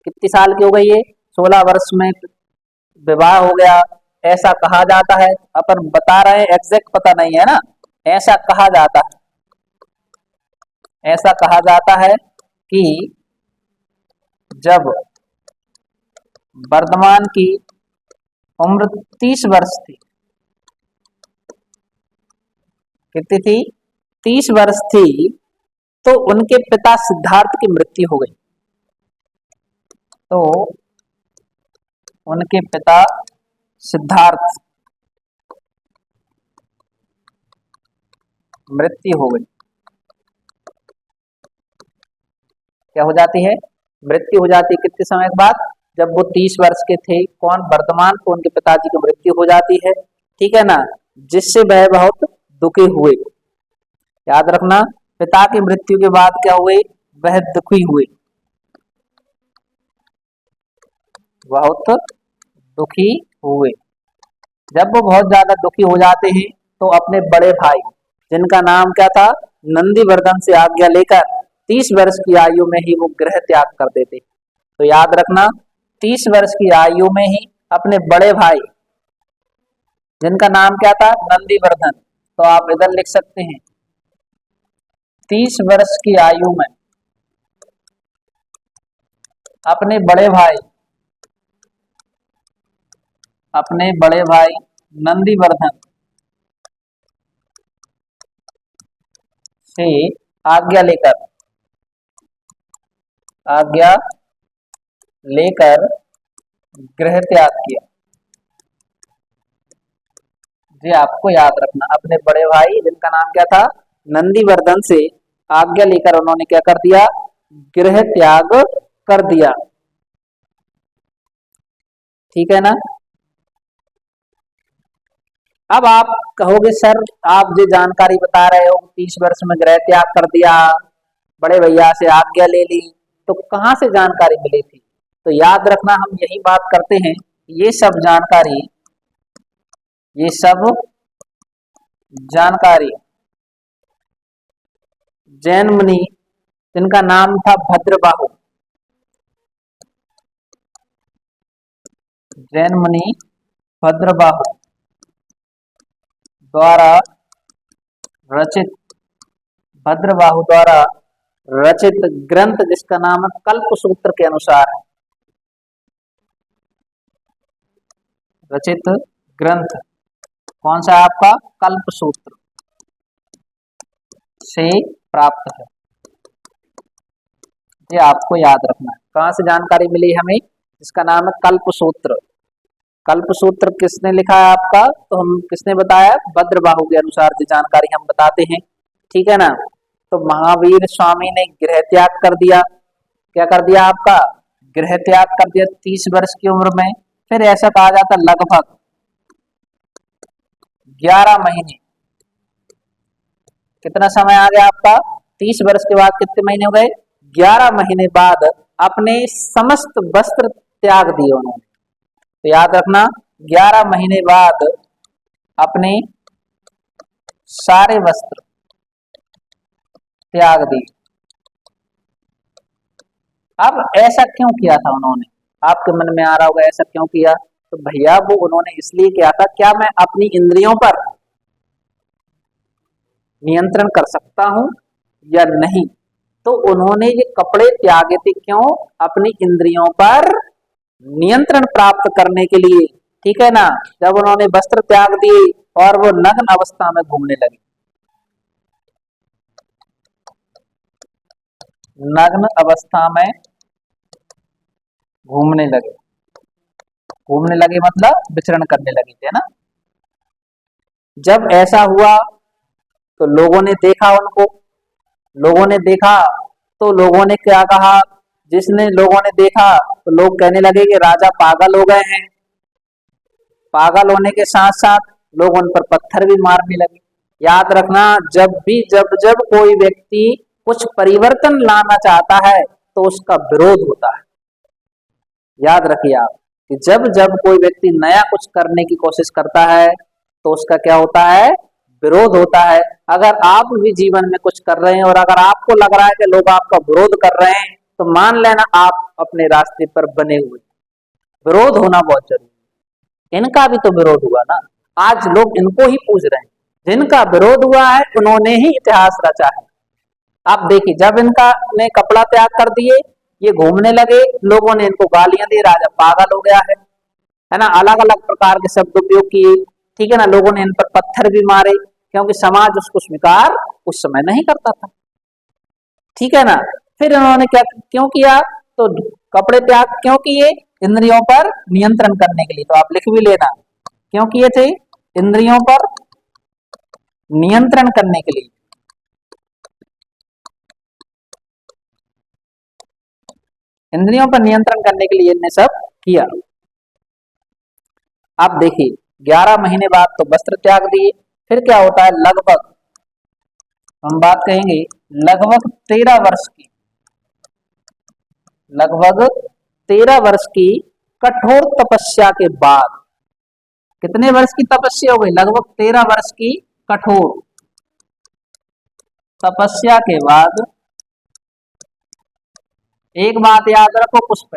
कितनी साल की हो गई है? 16 वर्ष में विवाह हो गया, ऐसा कहा जाता है। अपन बता रहे हैं, एग्जैक्ट पता नहीं है ना। ऐसा कहा जाता है, ऐसा कहा जाता है कि जब वर्धमान की उम्र 30 वर्ष थी, कितनी थी? 30 वर्ष थी, तो उनके पिता सिद्धार्थ की मृत्यु हो गई। तो उनके पिता सिद्धार्थ मृत्यु हो गई। क्या हो जाती है? मृत्यु हो जाती है। कितने समय के बाद? जब वो 30 वर्ष के थे। कौन? वर्धमान को उनके पिताजी की मृत्यु हो जाती है, ठीक है ना, जिससे वह बहुत दुखी हुए। याद रखना, पिता की मृत्यु के बाद क्या हुए? वह दुखी हुए, बहुत दुखी हुए। जब वो बहुत ज्यादा दुखी हो जाते हैं तो अपने बड़े भाई, जिनका नाम क्या था? नंदीवर्धन, से आज्ञा लेकर 30 वर्ष की आयु में ही वो गृह त्याग कर देते। तो याद रखना, 30 वर्ष की आयु में ही अपने बड़े भाई, जिनका नाम क्या था? नंदीवर्धन, तो आप इधर लिख सकते हैं 30 वर्ष की आयु में अपने बड़े भाई नंदीवर्धन से आज्ञा लेकर गृह त्याग किया। जी आपको याद रखना, अपने बड़े भाई, जिनका नाम क्या था? नंदीवर्धन, से आज्ञा लेकर उन्होंने क्या कर दिया? गृह त्याग कर दिया। ठीक है ना। अब आप कहोगे सर आप जो जानकारी बता रहे हो 30 वर्ष में गृह त्याग कर दिया, बड़े भैया से आज्ञा ले ली, तो कहाँ से जानकारी मिली थी? तो याद रखना, हम यही बात करते हैं, ये सब जानकारी जैन मुनि, जिनका नाम था भद्रबाहु, जैन मुनि भद्रबाहु द्वारा रचित ग्रंथ, जिसका नाम है कल्पसूत्र के अनुसार है। रचित ग्रंथ कौन सा? आपका कल्पसूत्र से प्राप्त है। ये आपको याद रखना है। कहाँ से जानकारी मिली हमें? इसका नाम है कल्पसूत्र। कल्पसूत्र किसने लिखा है आपका? तो हम किसने बताया? भद्रबाहु के अनुसार जो जानकारी हम बताते हैं, ठीक है ना। तो महावीर स्वामी ने गृह त्याग कर दिया। क्या कर दिया? आपका गृह त्याग कर दिया 30 वर्ष की उम्र में। फिर ऐसा कहा जाता लगभग 11 महीने। कितना समय आ गया आपका? 30 वर्ष के बाद कितने महीने हो गए? 11 महीने बाद अपने समस्त वस्त्र त्याग दिए उन्होंने। तो याद रखना, 11 महीने बाद अपने सारे वस्त्र त्याग दिए। अब ऐसा क्यों किया था उन्होंने? आपके मन में आ रहा होगा ऐसा क्यों किया? तो भैया वो उन्होंने इसलिए किया था, क्या मैं अपनी इंद्रियों पर नियंत्रण कर सकता हूं या नहीं? तो उन्होंने ये कपड़े त्यागे थे क्यों? अपनी इंद्रियों पर नियंत्रण प्राप्त करने के लिए, ठीक है ना। जब उन्होंने वस्त्र त्याग दिए और वो नग्न अवस्था में घूमने लगे, नग्न अवस्था में घूमने लगे मतलब विचरण करने लगे थे ना। जब ऐसा हुआ तो लोगों ने देखा उनको, लोगों ने देखा तो लोगों ने क्या कहा? लोगों ने देखा तो लोग कहने लगे कि राजा पागल हो गए हैं। पागल होने के साथ साथ लोग उन पर पत्थर भी मारने लगे। याद रखना, जब कोई व्यक्ति कुछ परिवर्तन लाना चाहता है तो उसका विरोध होता है। याद रखिए आप कि जब कोई व्यक्ति नया कुछ करने की कोशिश करता है तो उसका क्या होता है? विरोध होता है। अगर आप भी जीवन में कुछ कर रहे हैं और अगर आपको लग रहा है कि लोग आपका विरोध कर रहे हैं, तो मान लेना आप अपने रास्ते पर बने हुए। विरोध होना बहुत जरूरी। इनका भी तो विरोध हुआ ना। आज लोग इनको ही पूछ रहे हैं, जिनका विरोध हुआ है उन्होंने ही इतिहास रचा है। आप देखिए, जब इनका ने कपड़ा त्याग कर दिए ये घूमने लगे, लोगों ने इनको गालियां दी, राजा पागल हो गया है ना, अलग अलग प्रकार के शब्द उपयोग किए, ठीक है ना, लोगों ने इन पर पत्थर भी मारे, क्योंकि समाज उसको स्वीकार उस समय नहीं करता था, ठीक है ना। फिर इन्होंने क्या क्यों किया, तो कपड़े त्याग क्यों किए, इंद्रियों पर नियंत्रण करने के लिए, तो आप लिख भी लेना, क्यों किए थे, इंद्रियों पर नियंत्रण करने के लिए, इंद्रियों पर नियंत्रण करने के लिए इनने सब किया। आप देखिए 11 महीने बाद तो वस्त्र त्याग दिए, फिर क्या होता है, लगभग हम बात कहेंगे लगभग 13 वर्ष की, लगभग 13 वर्ष की कठोर तपस्या के बाद, कितने वर्ष की तपस्या हो गई, लगभग 13 वर्ष की कठोर तपस्या के बाद, एक बात याद रखो पुष्प,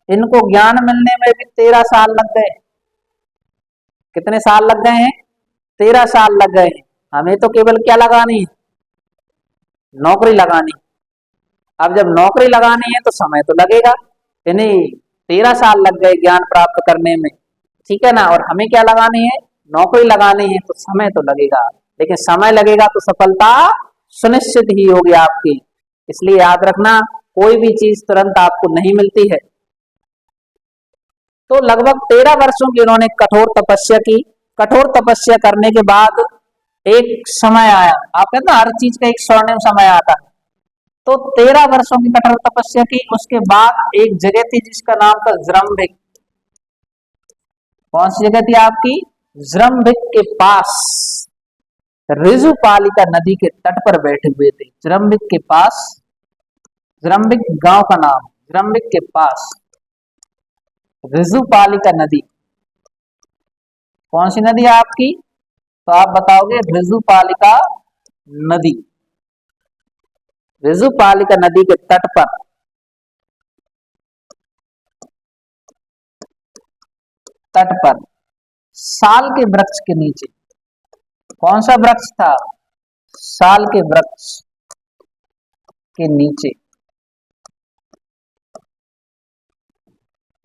इनको ज्ञान मिलने में भी 13 साल लग गए, कितने साल लग गए हैं, 13 साल लग गए हैं। हमें तो केवल क्या लगानी है, नौकरी लगानी, अब जब नौकरी लगानी है तो समय तो लगेगा, इन्हें 13 साल लग गए ज्ञान प्राप्त करने में, ठीक है ना, और हमें क्या लगानी है, नौकरी लगानी है, तो समय तो लगेगा, लेकिन समय लगेगा तो सफलता सुनिश्चित ही होगी आपकी, इसलिए याद रखना कोई भी चीज तुरंत आपको नहीं मिलती है। तो लगभग 13 वर्षों की उन्होंने कठोर तपस्या की, कठोर तपस्या करने के बाद एक समय आया, आप कहते ना हर चीज का एक स्वर्णिम समय आता है, तो 13 वर्षों की कठोर तपस्या की, उसके बाद एक जगह थी जिसका नाम था जृंभिक, कौन सी जगह थी आपकी, जृंभिक के पास, ऋजुपालिका नदी के तट पर बैठे हुए थे, जृंभिक के पास, जृंभिक गांव का नाम, जृंभिक के पास ऋजुपालिका नदी, कौन सी नदी है आपकी, तो आप बताओगे ऋजुपालिका नदी, ऋजुपालिका नदी के तट पर साल के वृक्ष के नीचे, कौन सा वृक्ष था, साल के वृक्ष के नीचे,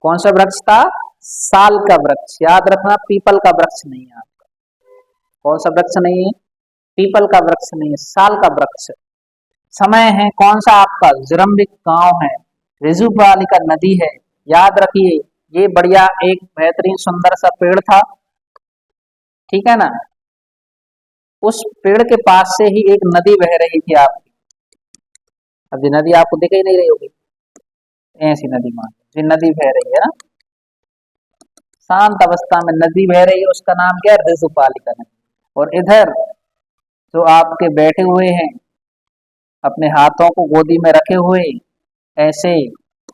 कौन सा वृक्ष था, साल का वृक्ष, याद रखना पीपल का वृक्ष नहीं है आपका, कौन सा वृक्ष नहीं है, पीपल का वृक्ष नहीं है, साल का वृक्ष, समय है कौन सा आपका, जृंभिक गांव है, ऋजुपालिका नदी है, याद रखिए ये बढ़िया एक बेहतरीन सुंदर सा पेड़ था, ठीक है ना, उस पेड़ के पास से ही एक नदी बह रही थी आपकी, अब ये नदी आपको दिख ही नहीं रही होगी, ऐसी नदी मान ये नदी बह रही है ना, शांत अवस्था में नदी बह रही है, उसका नाम क्या है, ऋजुपालिका नदी, और इधर जो आपके बैठे हुए हैं अपने हाथों को गोदी में रखे हुए, ऐसे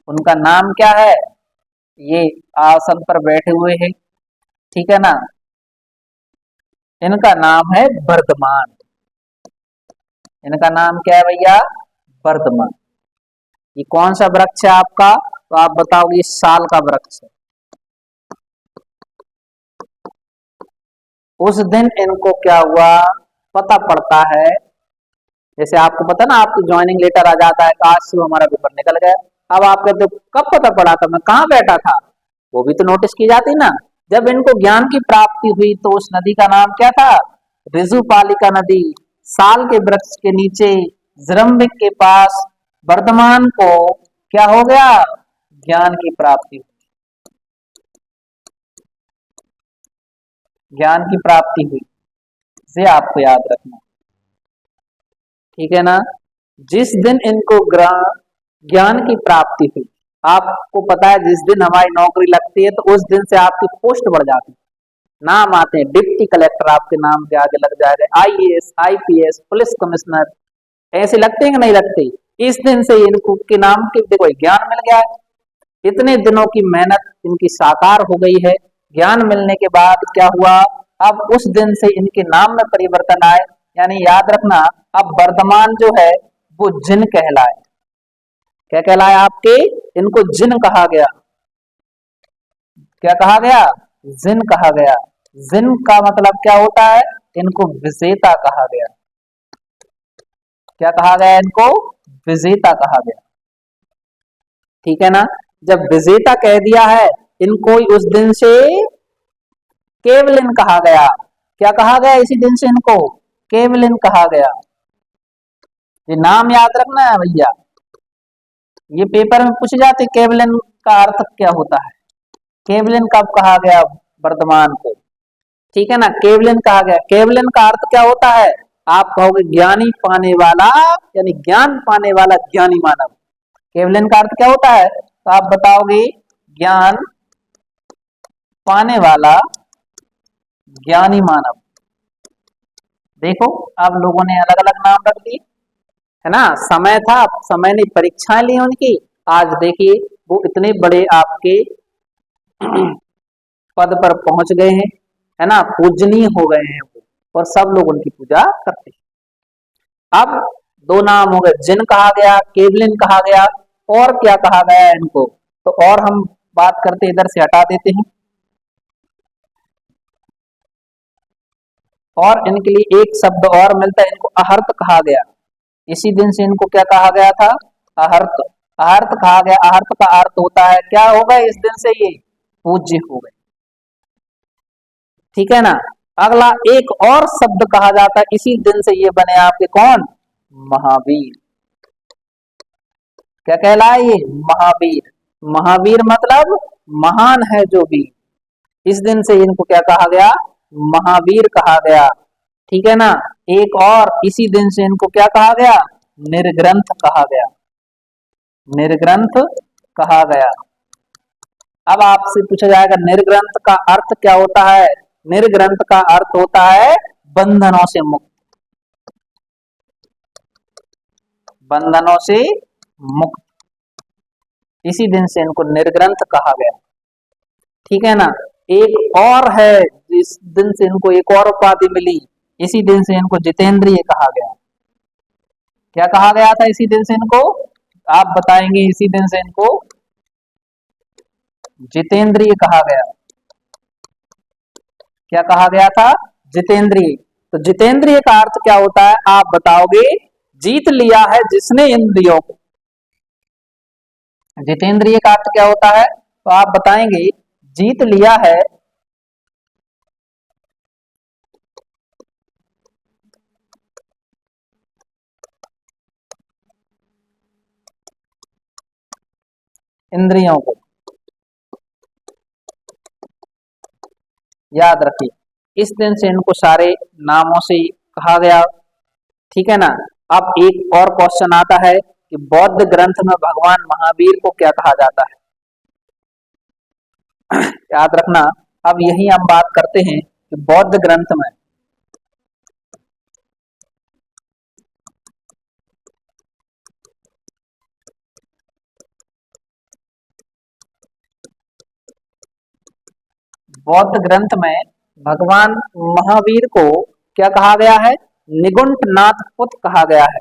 उनका नाम क्या है, ये आसन पर बैठे हुए हैं, ठीक है ना, इनका नाम है वर्धमान, इनका नाम क्या है भैया, वर्धमान, ये कौन सा वृक्ष है आपका, तो आप बताओगे साल का वृक्ष है। उस दिन इनको क्या हुआ, पता पड़ता है, जैसे आपको पता ना आपकी ज्वाइनिंग लेटर आ जाता है, आज से हमारा पेपर निकल गया, अब आप कहते हो कब पता पड़ा था, मैं कहाँ बैठा था, वो भी तो नोटिस की जाती ना, जब इनको ज्ञान की प्राप्ति हुई तो उस नदी का नाम क्या था, ऋजुपालिका नदी, साल के वृक्ष के नीचे जृंभिक के पास वर्धमान को क्या हो गया, ज्ञान की प्राप्ति, ज्ञान की प्राप्ति हुई, से आपको याद रखना, ठीक है ना, जिस दिन इनको ज्ञान की प्राप्ति हुई, आपको पता है जिस दिन हमारी नौकरी लगती है तो उस दिन से आपकी पोस्ट बढ़ जाती है, नाम आते हैं, डिप्टी कलेक्टर आपके नाम के आगे लग जाएगा, आईएएस, आईपीएस, पुलिस कमिश्नर, ऐसे लगते हैं कि नहीं लगते, इस दिन से इनको के नाम के देखो ज्ञान मिल गया है, इतने दिनों की मेहनत इनकी साकार हो गई है, ज्ञान मिलने के बाद क्या हुआ, अब उस दिन से इनके नाम में परिवर्तन आए, यानी याद रखना अब वर्धमान जो है वो जिन कहलाए, क्या कहलाए आपके, इनको जिन कहा गया, क्या कहा गया, जिन कहा गया, जिन का मतलब क्या होता है, इनको विजेता कहा गया, क्या कहा गया, इनको विजेता कहा गया, ठीक है ना। जब विजेता कह दिया है, इनको उस दिन से केवलिन कहा गया। क्या कहा गया इसी दिन से इनको? केवलिन कहा गया। ये नाम याद रखना है भैया, ये पेपर में पूछे जाते केवलिन का अर्थ क्या होता है। केवलिन कब कहा गया? वर्तमान को। ठीक है ना, केवलिन कहा गया। केवलिन का अर्थ क्या होता है? आप कहोगे ज्ञानी पाने वाला, यानी ज्ञान पाने वाला ज्ञानी मानव। केवलिन का अर्थ क्या होता है? तो आप बताओगे ज्ञान पाने वाला ज्ञानी मानव। देखो अब लोगों ने अलग अलग नाम रख दिए, है ना। समय था, समय ने परीक्षाएं ली उनकी। आज देखिए वो इतने बड़े आपके पद पर पहुंच गए हैं, है ना, पूजनीय हो गए हैं वो, और सब लोग उनकी पूजा करते हैं। अब दो नाम हो गए, जिन कहा गया, केवलिन कहा गया, और क्या कहा गया है इनको? तो और हम बात करते इधर से हटा देते हैं। और इनके लिए एक शब्द और मिलता है, इनको अहर्त कहा गया। इसी दिन से इनको क्या कहा गया था? अहर्त। अहर्त कहा गया। अहर्त का अर्थ होता है क्या हो गए इस दिन से ये? पूज्य हो गए। ठीक है ना। अगला एक और शब्द कहा जाता है इसी दिन से ये बने आपके कौन? महावीर। क्या कहलाए ये? महावीर। महावीर मतलब महान है जो वीर। इस दिन से इनको क्या कहा गया? महावीर कहा गया। ठीक है ना। एक और इसी दिन से इनको क्या कहा गया? निर्ग्रंथ कहा गया। निर्ग्रंथ कहा गया। अब आपसे पूछा जाएगा निर्ग्रंथ का अर्थ क्या होता है? निर्ग्रंथ का अर्थ होता है बंधनों से मुक्त। बंधनों से मुक्त। इसी दिन से इनको निर्ग्रंथ कहा गया। ठीक है ना। एक और है जिस दिन से इनको एक और उपाधि मिली, इसी दिन से इनको जितेंद्रिय कहा गया। क्या कहा गया था इसी दिन से इनको? आप बताएंगे इसी दिन से इनको जितेंद्रिय कहा गया। क्या कहा गया था? जितेंद्रिय। तो जितेंद्रिय का अर्थ क्या होता है आप बताओगे? जीत लिया है जिसने इंद्रियों को। जितेंद्रिय का अर्थ क्या होता है तो आप बताएंगे? जीत लिया है इंद्रियों को। याद रखिए इस दिन से इनको सारे नामों से कहा गया। ठीक है ना। अब एक और क्वेश्चन आता है कि बौद्ध ग्रंथ में भगवान महावीर को क्या कहा जाता है? याद रखना। अब यही हम बात करते हैं कि बौद्ध ग्रंथ में बौद्ध ग्रंथ में भगवान महावीर को क्या कहा गया है? निगुंठ नाथ पुत कहा गया है।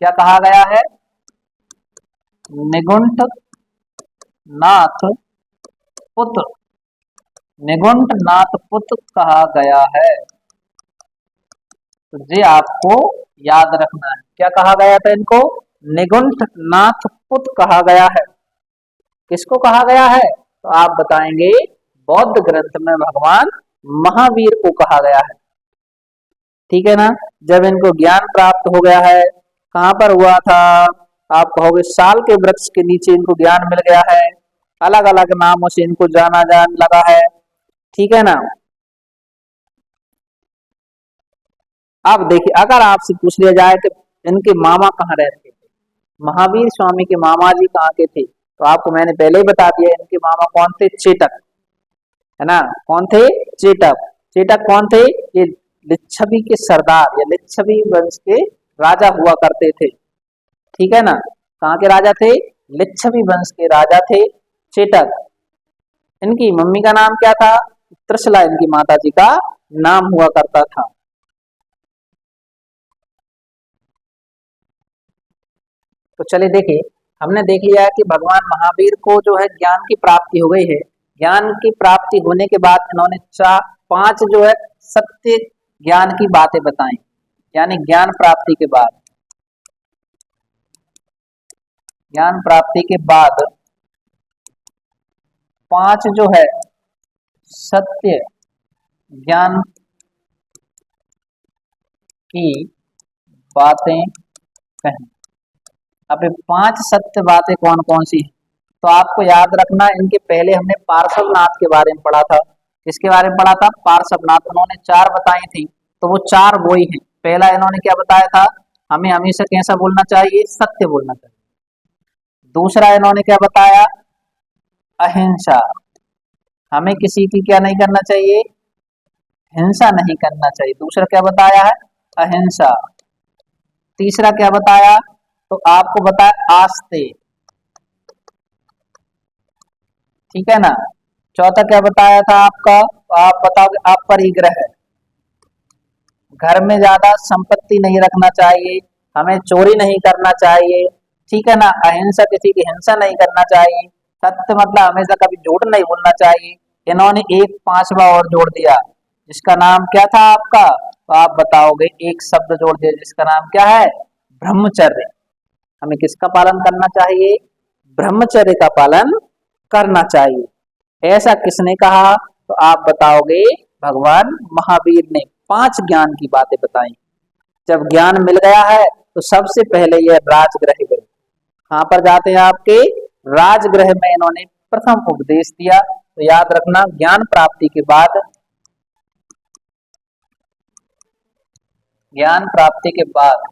क्या कहा गया है? निगुंठ नाथ पुत। निगुंठ नाथ पुत कहा गया है। तो ये आपको याद रखना है। क्या कहा गया था इनको? निगुंठ नाथ पुत कहा गया है। किसको कहा गया है? तो आप बताएंगे बौद्ध ग्रंथ में भगवान महावीर को कहा गया है। ठीक है ना। जब इनको ज्ञान प्राप्त हो गया है, कहां पर हुआ था? आप कहोगे साल के वृक्ष के नीचे इनको ज्ञान मिल गया है। अलग अलग नामों से इनको जाना जाने लगा है। ठीक है ना। अब देखिए अगर आपसे पूछ लिया जाए कि इनके मामा कहाँ रहते थे, महावीर स्वामी के मामा जी कहाँ के थे, तो आपको मैंने पहले ही बता दिया इनके मामा कौन थे? चेटक, है ना। कौन थे? चेटक। चेटक कौन थे? ये लिच्छवी के सरदार या लिच्छवी वंश के राजा हुआ करते थे। ठीक है ना। कहाँ के राजा थे? लिच्छवी वंश के राजा थे चेटक। इनकी मम्मी का नाम क्या था? त्रिशला इनकी माता जी का नाम हुआ करता था। तो चलिए देखिए हमने देख लिया है कि भगवान महावीर को जो है ज्ञान की प्राप्ति हो गई है। ज्ञान की प्राप्ति होने के बाद इन्होंने चार पांच जो है सत्य ज्ञान की बातें बताई। यानी ज्ञान प्राप्ति के बाद, ज्ञान प्राप्ति के बाद 5 जो है सत्य ज्ञान की बातें कहें। अब ये 5 सत्य बातें कौन कौन सी हैं? तो आपको याद रखना, इनके पहले हमने पार्श्वनाथ के बारे में पढ़ा था। किसके बारे में पढ़ा था? पार्श्वनाथ। उन्होंने 4 बताई थी, तो वो 4 वही हैं। पहला इन्होंने क्या बताया था? हमें हमेशा कैसा बोलना चाहिए? सत्य बोलना चाहिए। दूसरा इन्होंने क्या बताया? अहिंसा। हमें किसी की क्या नहीं करना चाहिए? हिंसा नहीं करना चाहिए। दूसरा क्या बताया है? अहिंसा। तीसरा क्या बताया? तो आपको बताया आस्ते, ठीक है ना। चौथा क्या बताया था आपका? तो आप बताओगे अपरिग्रह। घर में ज्यादा संपत्ति नहीं रखना चाहिए, हमें चोरी नहीं करना चाहिए, ठीक है ना। अहिंसा, किसी की हिंसा नहीं करना चाहिए। सत्य मतलब हमेशा कभी झूठ नहीं बोलना चाहिए। इन्होंने एक 5वां और जोड़ दिया, जिसका नाम क्या था आपका? तो आप बताओगे, एक शब्द जोड़ दिया जिसका नाम क्या है? ब्रह्मचर्य। हमें किसका पालन करना चाहिए? ब्रह्मचर्य का पालन करना चाहिए। ऐसा किसने कहा? तो आप बताओगे, भगवान महावीर ने 5 ज्ञान की बातें बताई। जब ज्ञान मिल गया है तो सबसे पहले यह राजगृह गए। कहां पर जाते हैं? आपके राजगृह में इन्होंने प्रथम उपदेश दिया। तो याद रखना, ज्ञान प्राप्ति के बाद, ज्ञान प्राप्ति के बाद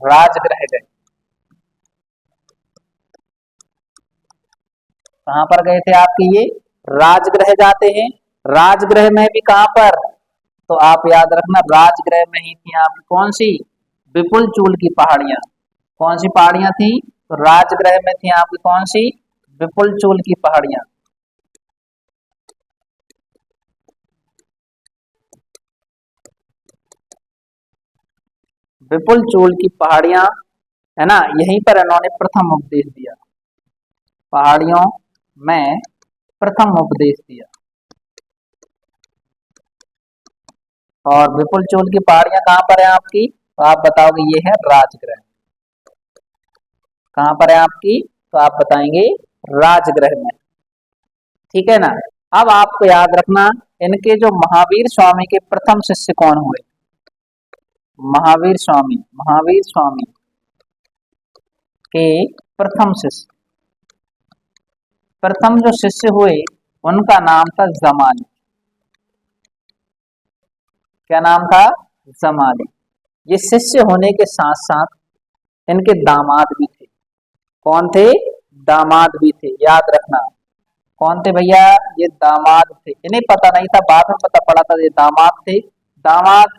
राजगृह गए। कहां पर गए थे आपके? ये राजगृह जाते हैं। राजगृह में भी कहां पर? तो आप याद रखना, राजगृह में ही थी आपकी कौन सी? विपुल चूल की पहाड़ियां। कौन सी पहाड़ियां थी? तो राजगृह में थी आपकी कौन सी? विपुल चूल की पहाड़ियां। विपुल चूल की पहाड़ियां, है ना, यहीं पर इन्होंने प्रथम उपदेश दिया। पहाड़ियों में प्रथम उपदेश दिया। और विपुल चूल की पहाड़ियां कहां पर है आपकी? तो आप बताओगे ये है राजगृह। कहां पर है आपकी? तो आप बताएंगे राजगृह में, ठीक है ना। अब आपको याद रखना, इनके जो महावीर स्वामी के प्रथम शिष्य कौन हुए? महावीर स्वामी। महावीर स्वामी के प्रथम शिष्य, प्रथम जो शिष्य हुए उनका नाम था जमाली। क्या नाम था? जमाली। ये शिष्य होने के साथ साथ इनके दामाद भी थे। कौन थे? दामाद भी थे, याद रखना। कौन थे भैया? ये दामाद थे। इन्हें पता नहीं था, बाद में पता पड़ा था ये दामाद थे। दामाद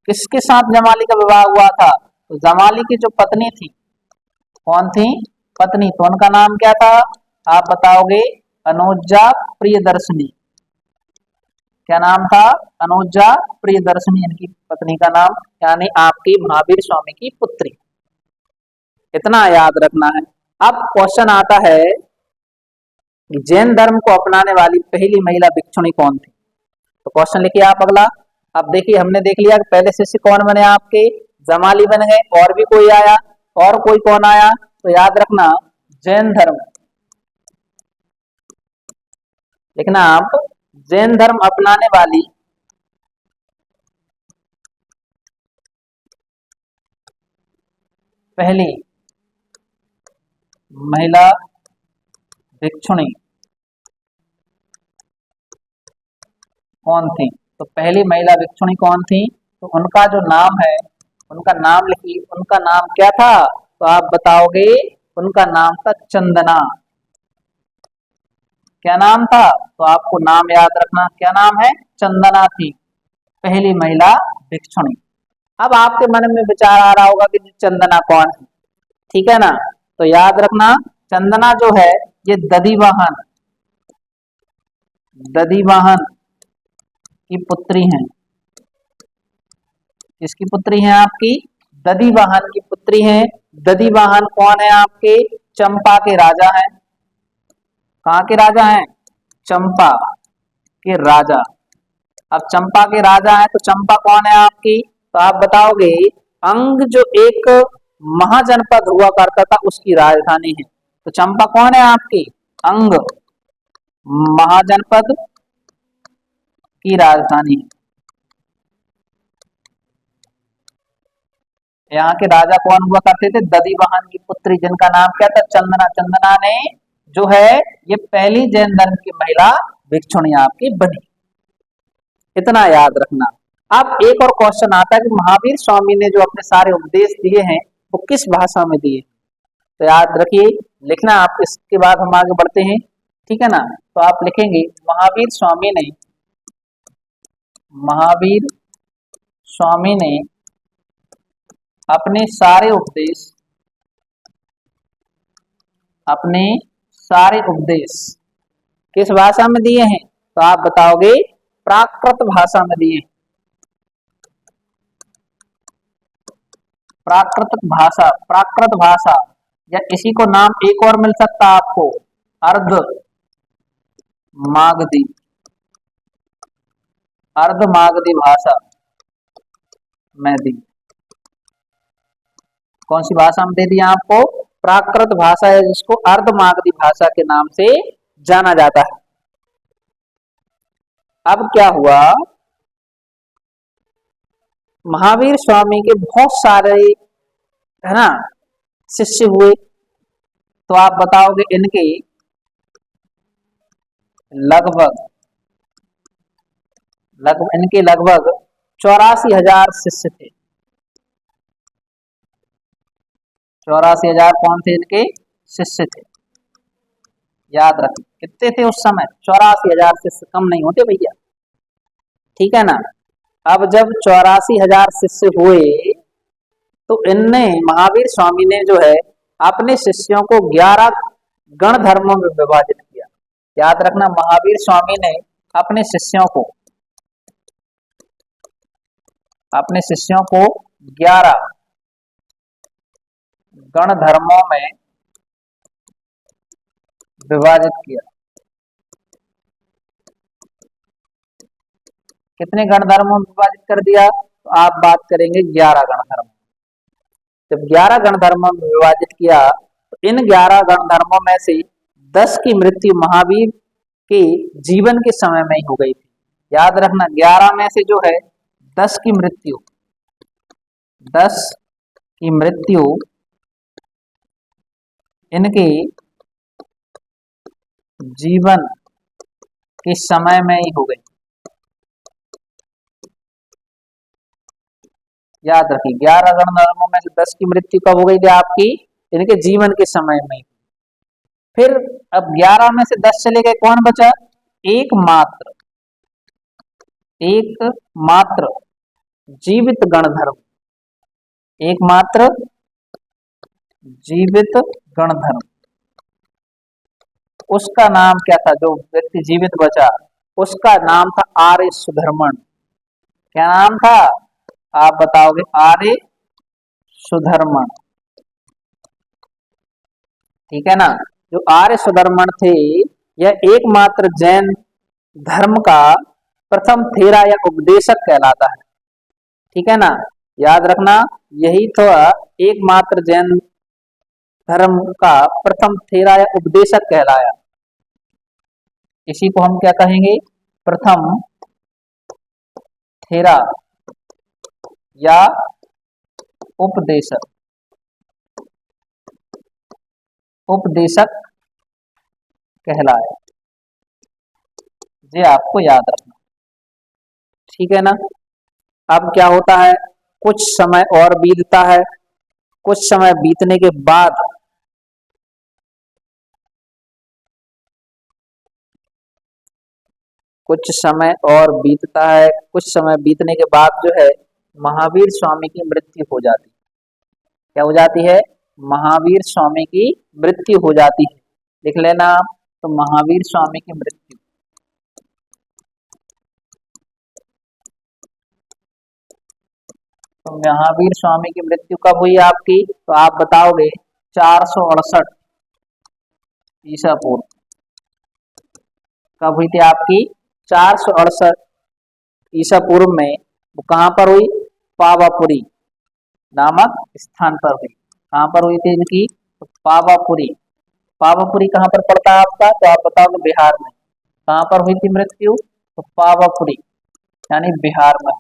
किसके साथ जमाली का विवाह हुआ था? तो जमाली की जो पत्नी थी, कौन थी? पत्नी, तो उनका नाम क्या था? आप बताओगे, अनुजा प्रियदर्शनी। क्या नाम था? अनुजा प्रियदर्शनी इनकी पत्नी का नाम, यानी आपकी महावीर स्वामी की पुत्री। इतना याद रखना है। अब क्वेश्चन आता है, जैन धर्म को अपनाने वाली पहली महिला भिक्षुणी कौन थी? तो क्वेश्चन लिखिए आप अगला। अब देखिए, हमने देख लिया कि पहले शिष्य कौन बने आपके? जमाली बन गए। और भी कोई आया? और कोई कौन आया? तो याद रखना, जैन धर्म, लिखना आप, जैन धर्म अपनाने वाली पहली महिला भिक्षुणी कौन थी? तो पहली महिला भिक्षुणी कौन थी? तो उनका जो नाम है, उनका नाम लिखिए। उनका नाम क्या था? तो आप बताओगे, उनका नाम था चंदना। क्या नाम था? तो आपको नाम याद रखना, क्या नाम है? चंदना थी पहली महिला भिक्षुणी। अब आपके मन में विचार आ रहा होगा कि चंदना कौन है, ठीक है ना। तो याद रखना, चंदना जो है ये दधिवाहन, दधिवाहन की पुत्री हैं। किसकी पुत्री हैं आपकी? दधिवाहन की पुत्री हैं। दधिवाहन कौन है आपके? चंपा के राजा हैं। कहाँ के राजा हैं? चंपा के राजा। अब चंपा के राजा हैं, तो चंपा कौन है आपकी? तो आप बताओगे, अंग जो एक महाजनपद हुआ करता था उसकी राजधानी है। तो चंपा कौन है आपकी? अंग महाजनपद की राजधानी है। यहाँ के राजा कौन हुआ करते थे? दधिवाहन की पुत्री, जिनका नाम क्या था? चंदना। चंदना ने जो है ये पहली जैन धर्म की महिला भिक्षुणी आपकी बनी। इतना याद रखना। अब एक और क्वेश्चन आता है कि महावीर स्वामी ने जो अपने सारे उपदेश दिए हैं वो किस भाषा में दिए? तो याद रखिए, लिखना आप। इसके बाद हम आगे बढ़ते हैं, ठीक है ना। तो आप लिखेंगे महावीर स्वामी ने अपने सारे उपदेश किस भाषा में दिए हैं? तो आप बताओगे प्राकृत भाषा में दिए। प्राकृत भाषा, या इसी को नाम एक और मिल सकता है आपको, अर्ध मागधी भाषा में दी। कौन सी भाषा में दे दिया आपको? प्राकृत भाषा है, जिसको अर्ध मागधी भाषा के नाम से जाना जाता है। अब क्या हुआ, महावीर स्वामी के बहुत सारे है ना शिष्य हुए। तो आप बताओगे इनके लगभग 84,000 शिष्य थे। 84,000 कौन थे? इनके शिष्य थे। याद रखिए कितने थे उस समय? 84,000 शिष्य कम नहीं होते भैया, ठीक है ना। अब जब 84,000 शिष्य हुए तो इनने, महावीर स्वामी ने जो है अपने शिष्यों को 11 गण धर्मों में विभाजित किया। याद रखना, महावीर स्वामी ने अपने शिष्यों को 11 गण धर्मों में विभाजित किया। कितने गण धर्मों में विभाजित कर दिया? तो आप बात करेंगे 11 गण धर्म। जब 11 गण धर्मों में विभाजित किया तो इन 11 गण धर्मों में से 10 की मृत्यु महावीर के जीवन के समय में ही हो गई थी। याद रखना, 11 में से जो है 10 की मृत्यु इनके जीवन के समय में ही हो गई। याद रखिए, 11 गण धर्मों में से 10 की मृत्यु कब हो गई थी आपकी? इनके जीवन के समय में। फिर अब 11 में से 10 चले गए, कौन बचा? एकमात्र जीवित गण धर्म, एकमात्र जीवित गण धर्म। उसका नाम क्या था? जो व्यक्ति जीवित बचा उसका नाम था आर्य सुधर्मण। क्या नाम था? आप बताओगे, आर्य सुधर्मण, ठीक है ना। जो आर्य सुधर्मण थे, यह एकमात्र जैन धर्म का प्रथम थेरा या उपदेशक कहलाता है, ठीक है ना। याद रखना, यही तो एकमात्र जैन धर्म का प्रथम थेरा या उपदेशक कहलाया। इसी को हम क्या कहेंगे? प्रथम थेरा या उपदेशक कहलाया। ये आपको याद रखना, ठीक है ना। अब क्या होता है, कुछ समय और बीतता है। कुछ समय बीतने के बाद कुछ समय बीतने के बाद जो है महावीर स्वामी की मृत्यु हो जाती है। क्या हो जाती है? महावीर स्वामी की मृत्यु हो जाती है। लिख लेना आप, तो महावीर स्वामी की मृत्यु। तो महावीर स्वामी की मृत्यु कब हुई आपकी? तो आप बताओगे 468 ईसा पूर्व। कब हुई थी आपकी? 468 ईसा पूर्व में। वो कहां पर हुई? पावापुरी नामक स्थान पर हुई। कहां पर हुई थी इनकी? तो पावापुरी पावापुरी कहाँ पर पड़ता है आपका, तो आप बताओगे बिहार में। कहाँ पर हुई थी मृत्यु, तो पावापुरी यानी बिहार में।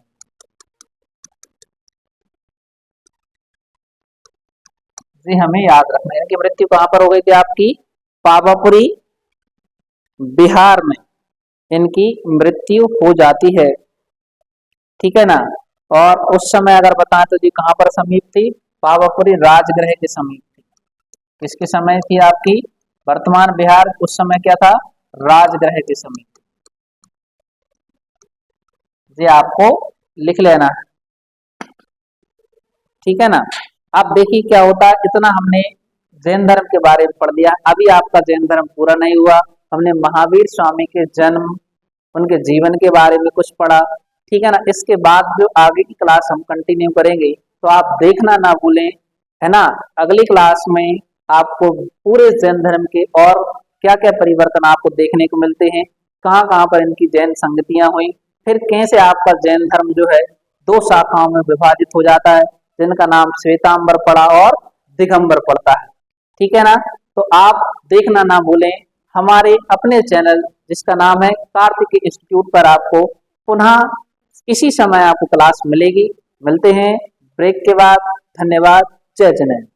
जी हमें याद रखना है कि मृत्यु कहाँ पर हो गई थी आपकी, पावापुरी बिहार में इनकी मृत्यु हो जाती है, ठीक है ना। और उस समय अगर बताएं तो जी कहाँ पर समीप थी, पावापुरी राजगृह के समीप थी। किसके समय थी आपकी, वर्तमान बिहार उस समय क्या था, राजगृह के समीप। जी आपको लिख लेना है, ठीक है ना। अब देखिए क्या होता है, इतना हमने जैन धर्म के बारे में पढ़ लिया। अभी आपका जैन धर्म पूरा नहीं हुआ, हमने महावीर स्वामी के जन्म, उनके जीवन के बारे में कुछ पढ़ा, ठीक है ना। इसके बाद जो आगे की क्लास हम कंटिन्यू करेंगे तो आप देखना ना भूलें, है ना। अगली क्लास में आपको पूरे जैन धर्म के और क्या क्या परिवर्तन आपको देखने को मिलते हैं, कहाँ कहाँ पर इनकी जैन संगतियां हुई, फिर कैसे आपका जैन धर्म जो है दो शाखाओं में विभाजित हो जाता है, जिनका नाम श्वेतांबर पड़ा और दिगंबर पड़ता है, ठीक है ना। तो आप देखना ना भूलें हमारे अपने चैनल जिसका नाम है कार्तिक इंस्टीट्यूट पर, आपको पुनः इसी समय आपको क्लास मिलेगी। मिलते हैं ब्रेक के बाद। धन्यवाद। जय जैन।